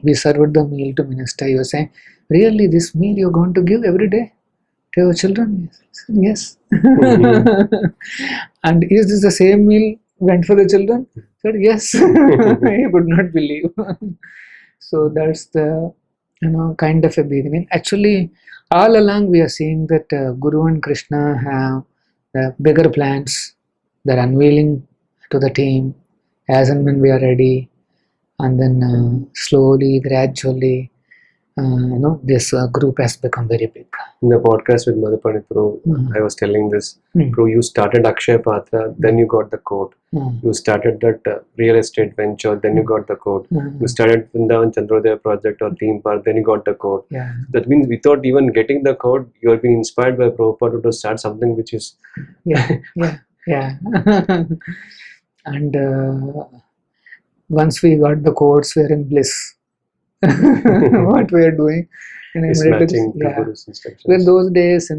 we served the meal to minister. He was saying, really, this meal you're going to give every day to your children? Yes. And is this the same meal went for the children? I said, yes. He could not believe. So that's the kind of a beginning. Actually, all along we are seeing that Guru and Krishna have bigger plans. They're unveiling to the team as and when we are ready, and then slowly, gradually, this group has become very big. In the podcast with Madhupani Prabhu, I was telling this, Prabhu, you started Akshay Patra, then you got the code. You started that real estate venture, then you got the code. You started Vrindavan Chandrodaya project or theme park, then you got the code. That means without even getting the code, you have been inspired by Prabhupada to start something which is... Yeah. And once we got the codes, we are in bliss. What we are doing, is matching to Guru's instructions. Well, those days,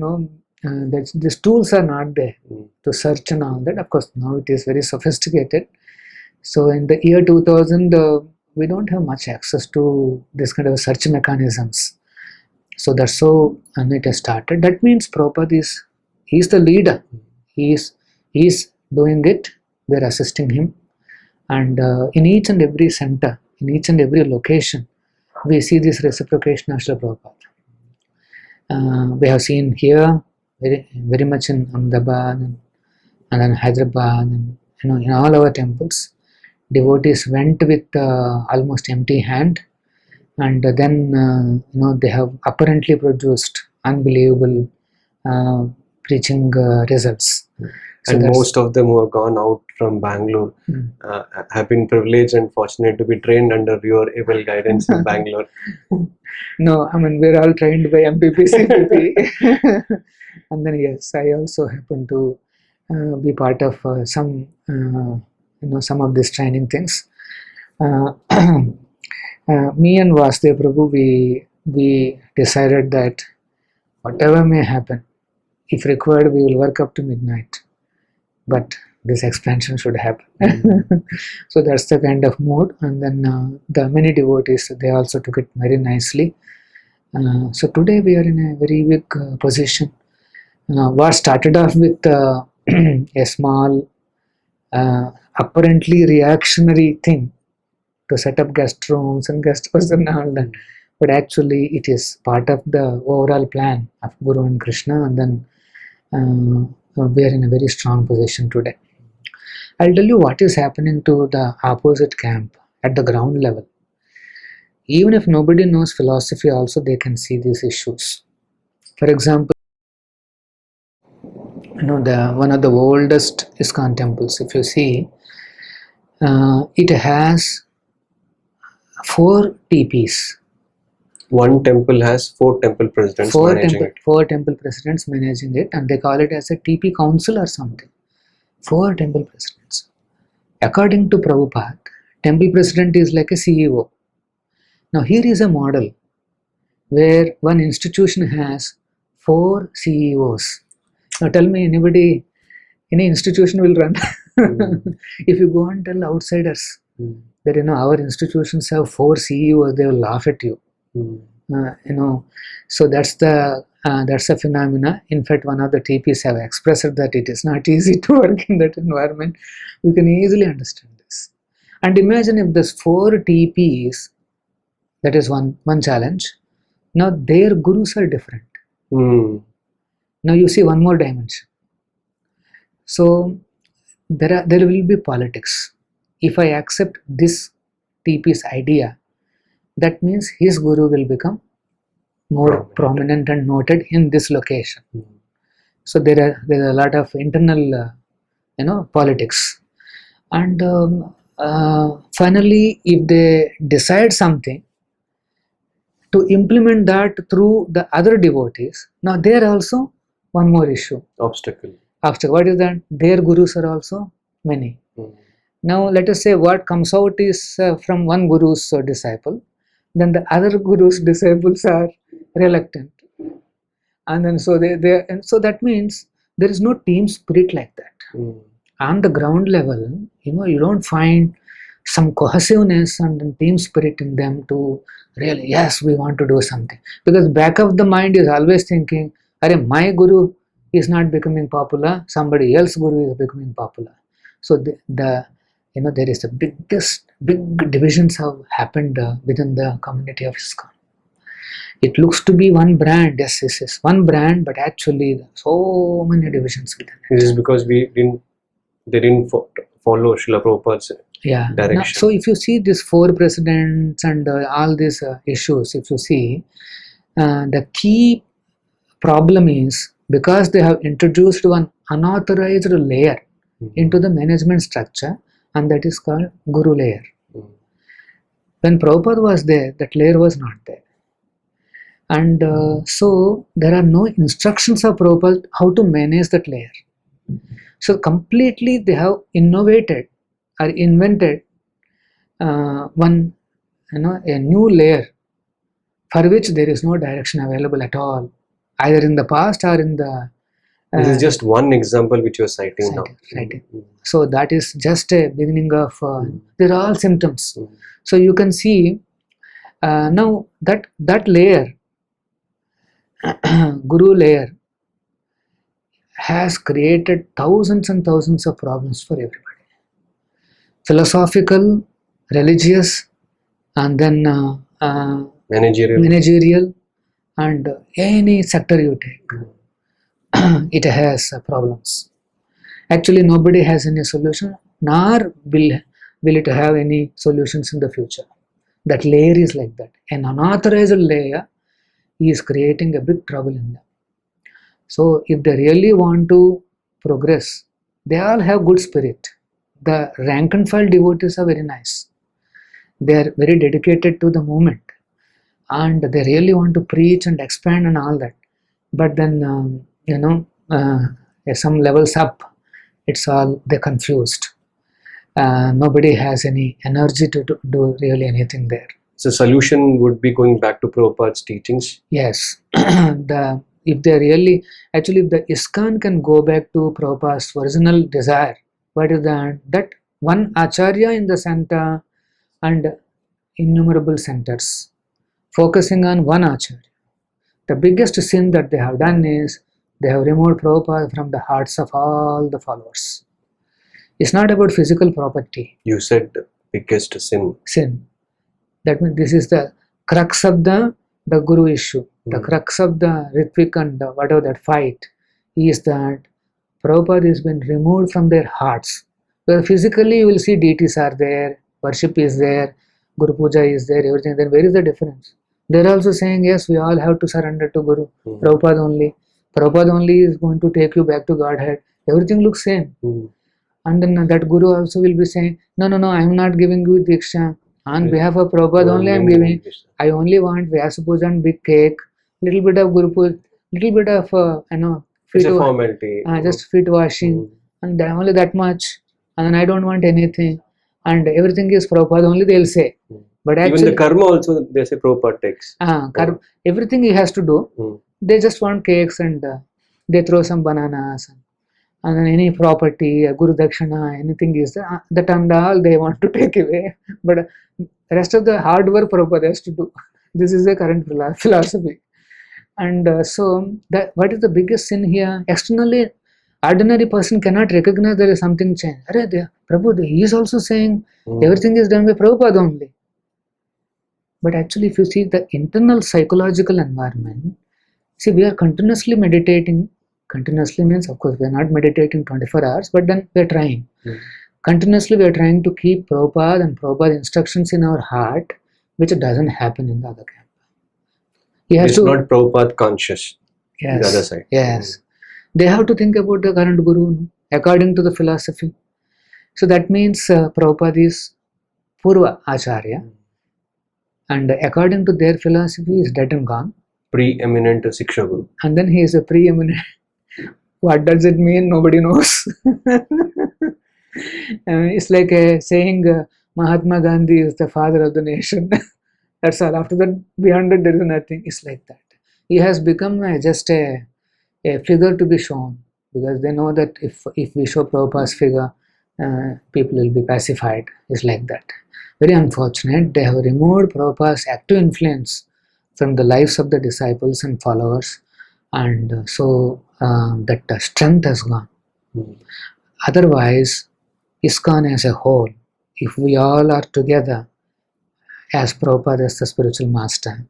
these tools are not there to search and all that. Of course, now it is very sophisticated. So in the year 2000, we don't have much access to this kind of search mechanisms. So that's how it has started. That means Prabhupada is the leader. He is doing it. We are assisting him. And in each and every center, in each and every location, we see this reciprocation of Srila Prabhupada. We have seen here very much in Ahmedabad and then Hyderabad, and in all our temples, devotees went with almost empty hand, and then they have apparently produced unbelievable preaching results. And most of them who have gone out from Bangalore have been privileged and fortunate to be trained under your able guidance in Bangalore. No, I mean, we're all trained by MPP, CPP. And then yes, I also happen to be part of some of these training things. Me and Vasudev Prabhu, we decided that whatever may happen, if required, we will work up to midnight. But this expansion should happen. So that's the kind of mood. And then the many devotees, they also took it very nicely. So today we are in a very big position. What started off with a small, apparently reactionary thing to set up guest rooms and guest houses and all that, but actually it is part of the overall plan of Guru and Krishna, and then we are in a very strong position today. I'll tell you what is happening to the opposite camp at the ground level. Even if nobody knows philosophy also, they can see these issues. For example, one of the oldest ISKCON temples, if you see, it has 4 TPs. One temple has 4 temple presidents managing it. 4 temple presidents managing it, and they call it as a TP council or something. 4 temple presidents. According to Prabhupada, temple president is like a CEO. Now here is a model where one institution has 4 CEOs. Now tell me, any institution will run. If you go and tell outsiders that our institutions have 4 CEOs, they will laugh at you. So that's a phenomena. In fact, one of the TPs have expressed that it is not easy to work in that environment. You can easily understand this. And imagine if these 4 TPs, that is one challenge. Now their gurus are different. Now you see one more dimension. So there will be politics. If I accept this TP's idea, that means his guru will become more prominent and noted in this location. So there's a lot of internal politics. And finally, if they decide something to implement that through the other devotees, now there also one more issue. Obstacle. What is that? Their gurus are also many. Now let us say what comes out is from one guru's disciple, then the other guru's disciples are reluctant, and then so so that means there is no team spirit like that. On the ground level, you don't find some cohesiveness and team spirit in them to really, yes, we want to do something, because back of the mind is always thinking, my guru is not becoming popular, somebody else guru is becoming popular. So there is a big divisions have happened within the community of ISKCON. It looks to be one brand, yes, one brand, but actually so many divisions within it. This is because they didn't follow Srila Prabhupada's direction. Now, so if you see these 4 presidents and all these issues, if you see, the key problem is because they have introduced one unauthorized layer into the management structure, and that is called Guru layer. When Prabhupada was there, that layer was not there. And so there are no instructions of Prabhupada how to manage that layer. So completely they have innovated or invented a new layer for which there is no direction available at all, either in the past or in the... This is just one example which you are citing now. So that is just a beginning of... They're all symptoms. So you can see now that layer, Guru layer, has created thousands and thousands of problems for everybody. Philosophical, religious, and then managerial, and any sector you take, it has problems. Actually, nobody has any solution, nor will it have any solutions in the future. That layer is like that. An unauthorized layer is creating a big trouble in them. So if they really want to progress, they all have good spirit. The rank and file devotees are very nice. They are very dedicated to the movement, and they really want to preach and expand and all that. But then at some levels up, it's all they're confused. Nobody has any energy to do really anything there. So solution would be going back to Prabhupada's teachings. Yes, if they really, actually, if the ISKCON can go back to Prabhupada's original desire, what is that? That one Acharya in the center and innumerable centers, focusing on one Acharya. The biggest sin that they have done is they have removed Prabhupada from the hearts of all the followers. It's not about physical property. You said the biggest sin. Sin. That means this is the crux of the Guru issue. The crux of the Ritvik and whatever that fight is that Prabhupada has been removed from their hearts. Well, physically you will see deities are there, worship is there, Guru Puja is there, everything. Then where is the difference? They're also saying, yes, we all have to surrender to Guru. Prabhupada only. Prabhupada only is going to take you back to Godhead. Everything looks same. And then that Guru also will be saying, no, I am not giving you Diksha. On behalf of Prabhupada only I am giving. I only want Vyasa Puja and big cake, little bit of Guru Puja, little bit of, it's a formality. Just feet washing, and only that much. And then I don't want anything. And everything is Prabhupada only, they'll say. But actually, even the karma also, they say Prabhupada takes. Everything he has to do. They just want cakes and they throw some bananas. And then any property, Guru Dakshana, anything is that and all they want to take away. But rest of the hard work Prabhupada has to do. This is the current philosophy. And so, what is the biggest sin here? Externally, ordinary person cannot recognize there is something changed. Prabhu, he is also saying everything is done by Prabhupada only. But actually, if you see the internal psychological environment, see, we are continuously meditating. Continuously means, of course, we are not meditating 24 hours, but then we are trying. Continuously, we are trying to keep Prabhupada and Prabhupada instructions in our heart, which doesn't happen in the other camp. It's not Prabhupada conscious. Yes, the other side. Yes. They have to think about the current Guru according to the philosophy. So that means Prabhupada is Purva Acharya, and according to their philosophy, is dead and gone. Preeminent Siksha Guru. And then he is a preeminent. What does it mean? Nobody knows. It's like saying Mahatma Gandhi is the father of the nation. That's all. After that, beyond that, there is nothing. It's like that. He has become just a figure to be shown, because they know that if we show Prabhupada's figure, people will be pacified. It's like that. Very unfortunate. They have removed Prabhupada's active influence from the lives of the disciples and followers, and so that strength has gone. Otherwise, ISKCON as a whole, if we all are together as Prabhupada as the spiritual master,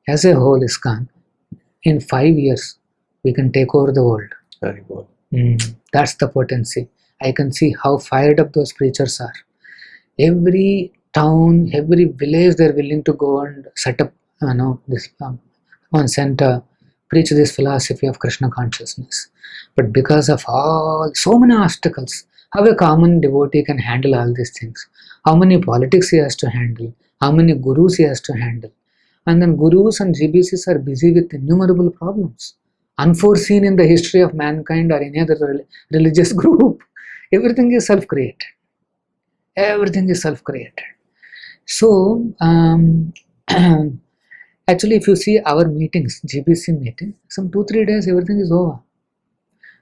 as a whole ISKCON, in 5 years we can take over the world. Very good. That's the potency. I can see how fired up those preachers are. Every town, every village, they're willing to go and set up this one center, preach this philosophy of Krishna consciousness. But because of so many obstacles, how a common devotee can handle all these things? How many politics he has to handle? How many gurus he has to handle? And then gurus and GBCs are busy with innumerable problems, unforeseen in the history of mankind or any other religious group. Everything is self-created. Everything is self-created. So, actually, if you see our meetings, GBC meeting, some 2-3 days, everything is over.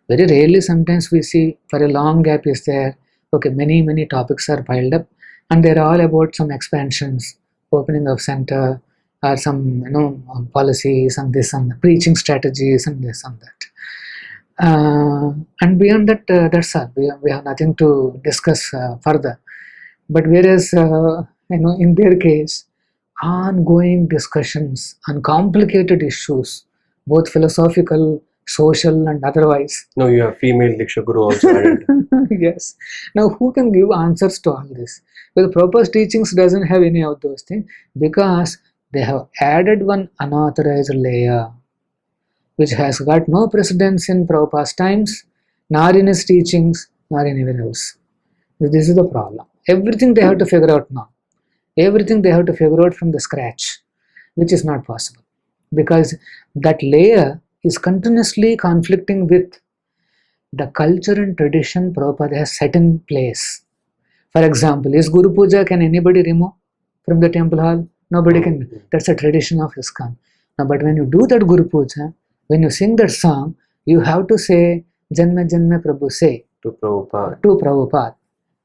Very rarely, sometimes we see for a long gap is there. Okay, many topics are piled up, and they're all about some expansions, opening of center, or some policies and this and preaching strategies and this and that. And beyond that, that's all. We have nothing to discuss further. But whereas in their case, ongoing discussions on complicated issues, both philosophical, social, and otherwise. No, you have female Diksha Guru also added. Yes. Now, who can give answers to all this? Well, Prabhupada's teachings doesn't have any of those things because they have added one unauthorized layer which has got no precedence in Prabhupada's times, nor in his teachings, nor anywhere else. This is the problem. Everything they have to figure out now. Everything they have to figure out from the scratch, which is not possible because that layer is continuously conflicting with the culture and tradition Prabhupada has set in place. For example, is Guru Puja can anybody remove from the temple hall? Nobody can. That's a tradition of ISKCON. Now, but when you do that Guru Puja, when you sing that song, you have to say Janma Janma Prabhu say To Prabhupada. to Prabhupada.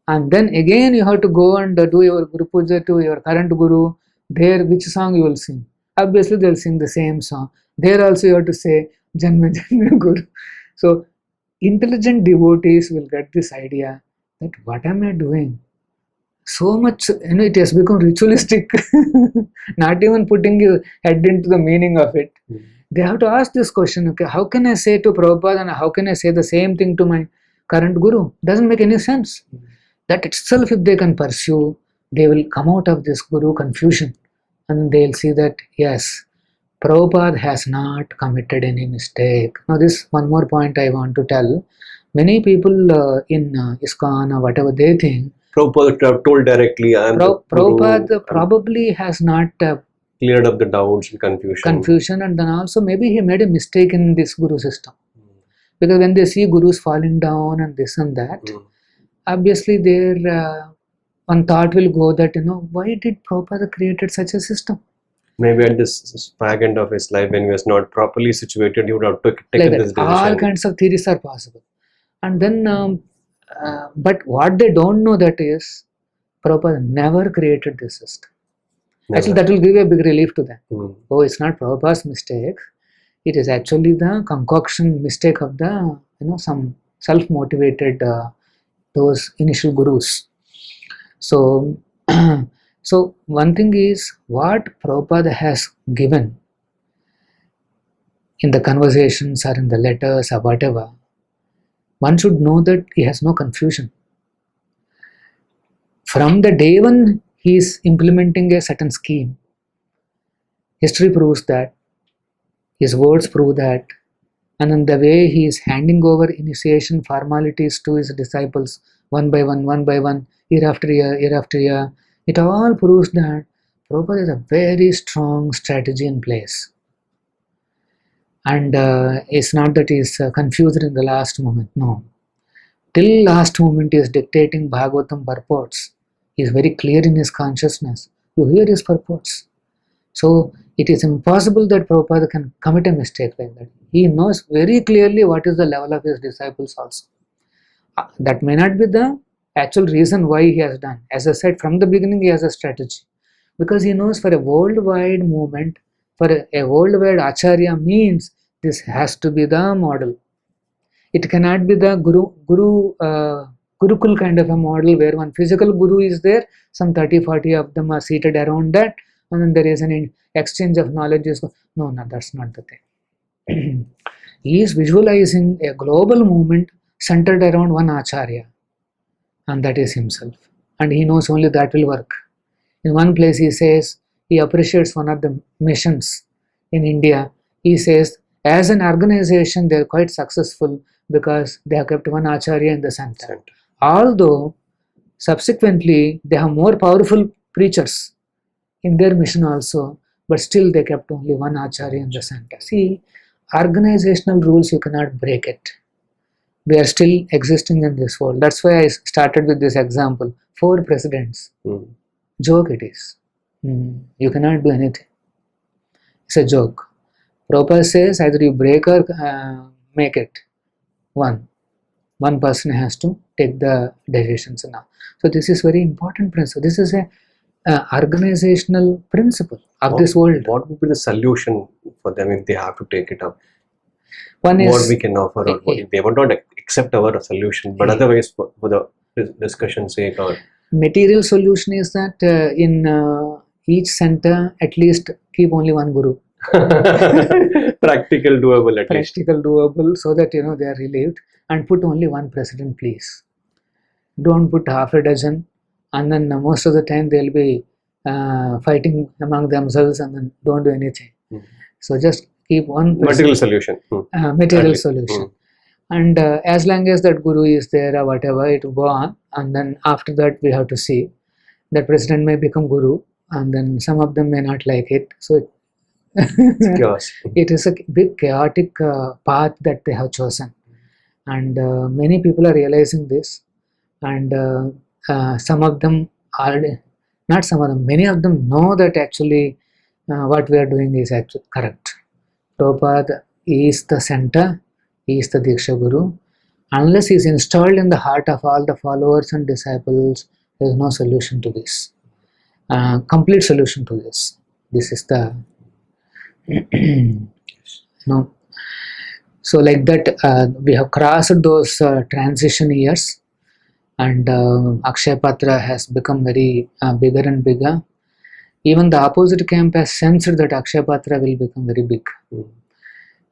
And then again you have to go and do your Guru Puja to your current Guru. There, which song you will sing? Obviously, they will sing the same song. There also you have to say Janma Janma Guru. So, intelligent devotees will get this idea that what am I doing? So much, it has become ritualistic, not even putting your head into the meaning of it. They have to ask this question, okay, how can I say to Prabhupada and how can I say the same thing to my current Guru? Doesn't make any sense. That itself, if they can pursue, they will come out of this Guru confusion and they'll see that, yes, Prabhupada has not committed any mistake. Now, this one more point I want to tell. Many people in ISKCON or whatever, they think Prabhupada told directly, I am the Guru, Prabhupada probably has not cleared up the doubts and confusion. And then also maybe he made a mistake in this Guru system. Because when they see Gurus falling down and this and that, obviously their one thought will go that, why did Prabhupada created such a system? Maybe at this fag end of his life when he was not properly situated, he would have taken like this decision. All kinds of theories are possible. And then, but what they don't know that is, Prabhupada never created this system. Never. Actually, that will give a big relief to them. Oh, it's not Prabhupada's mistake. It is actually the concoction mistake of the, some self-motivated, those initial gurus. So, so one thing is what Prabhupada has given in the conversations or in the letters or whatever, one should know that he has no confusion. From the day when he is implementing a certain scheme, history proves that, his words prove that, and in the way he is handing over initiation formalities to his disciples one by one, year after year, it all proves that Prabhupada has a very strong strategy in place. And it's not that he is confused in the last moment, no. Till last moment he is dictating Bhagavatam purports. He is very clear in his consciousness. You hear his purports. So it is impossible that Prabhupada can commit a mistake like that. He knows very clearly what is the level of his disciples also. That may not be the actual reason why he has done. As I said, from the beginning he has a strategy. Because he knows for a worldwide movement, for a worldwide Acharya means this has to be the model. It cannot be the Gurukul kind of a model where one physical Guru is there, some 30-40 of them are seated around that, and then there is an exchange of knowledge. No, that's not the thing. He is visualizing a global movement centered around one Acharya, and that is himself. And he knows only that will work. In one place he says, he appreciates one of the missions in India. He says, as an organization, they are quite successful because they have kept one Acharya in the center. Although, subsequently, they have more powerful preachers in their mission also, but still they kept only one Acharya in the center. See, organizational rules, you cannot break it. They are still existing in this world. That's why I started with this example. 4 presidents. Joke it is. You cannot do anything. It's a joke. Prabhupada says either you break or make it. One person has to take the decisions now. So this is very important principle. This is a organizational principle of this world. What would be the solution for them if they have to take it up? One is what we can offer, or what they would not accept our solution, but otherwise for the discussion's sake, or material solution is that in each center at least keep only one guru. Practical, doable at least. Practical, doable, so that they are relieved, and put only one president, please. Don't put half a dozen, and then most of the time they'll be fighting among themselves, and then don't do anything. So just keep one material solution. Material solution. And as long as that guru is there or whatever, it will go on, and then after that we have to see that president may become guru, and then some of them may not like it. So it is a big chaotic path that they have chosen, and many people are realizing this, and some of them are not some of them, many of them know that actually what we are doing is actually correct. Prabhupada is the center, he is the Diksha Guru. Unless he is installed in the heart of all the followers and disciples, there is no solution to this. Complete solution to this. This is the no. So like that, we have crossed those transition years, and Akshaya Patra has become very bigger and bigger. Even the opposite camp has sensed that Akshaya Patra will become very big,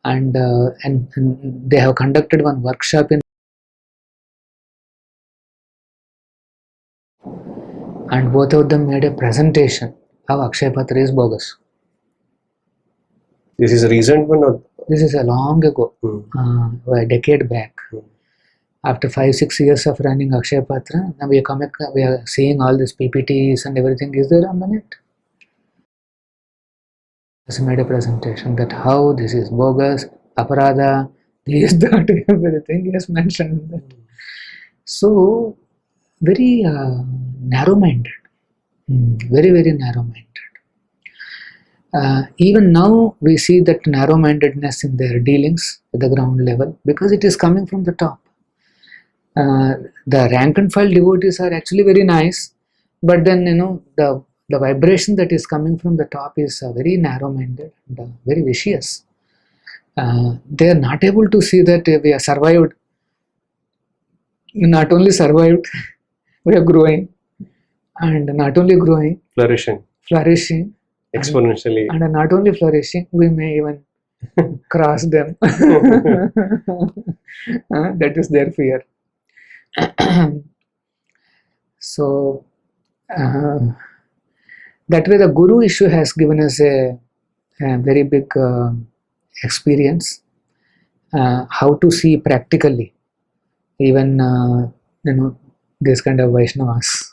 and they have conducted one workshop in, and both of them made a presentation how Akshaya Patra is bogus. This is a recent one, or this is a long ago, a decade back. After 5-6 years of running Akshaya Patra, now we are seeing all these PPTs and everything is there on the net. He made a presentation that how this is bogus, Aparadha, this, that, everything he has mentioned that. So very narrow-minded, very, very narrow-minded. Even now we see that narrow-mindedness in their dealings at the ground level, because it is coming from the top. The rank and file devotees are actually very nice, but then the vibration that is coming from the top is very narrow-minded and very vicious. They are not able to see that we have survived. Not only survived, we are growing, and not only growing, flourishing. Exponentially. And not only flourishing, we may even cross them. That is their fear. So that way the Guru issue has given us a very big experience, how to see practically even this kind of Vaishnavas.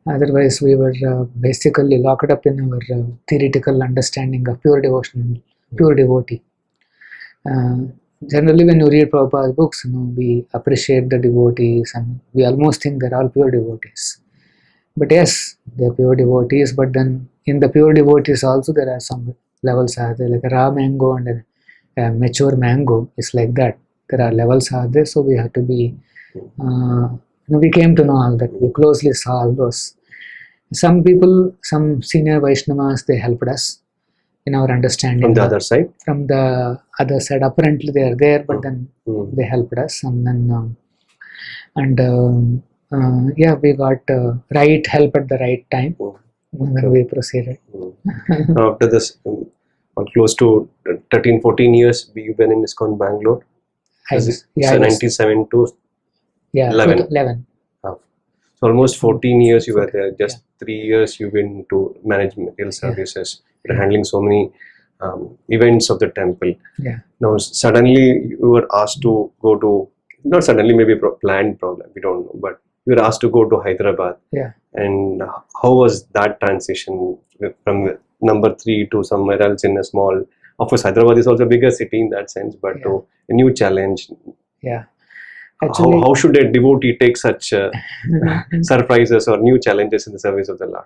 Otherwise we were basically locked up in our theoretical understanding of pure devotion, pure devotee. Generally when you read Prabhupada's books, we appreciate the devotees and we almost think they're all pure devotees. But yes, they're pure devotees, but then in the pure devotees also there are some levels are there, like a raw mango and a mature mango. It's like that. There are levels are there, so we have to be, we came to know all that. We closely saw all those. Some people, some senior Vaishnavas, they helped us in our understanding. From the other side? From the other side. Apparently they are there, but then they helped us, and then we got right help at the right time. And then we proceeded. After this, close to 13-14 years, you've been in ISKCON Bangalore. So 97 to 11. So almost 14 years you were there. Just 3 years you've been to manage material services. You're handling so many events of the temple. Now suddenly you were asked to go to, not suddenly, maybe planned problem, we don't know, but you were asked to go to Hyderabad. And how was that transition from number 3 to somewhere else in a small, of course Hyderabad is also a bigger city in that sense, but to a new challenge. Actually, how should a devotee take such surprises or new challenges in the service of the Lord?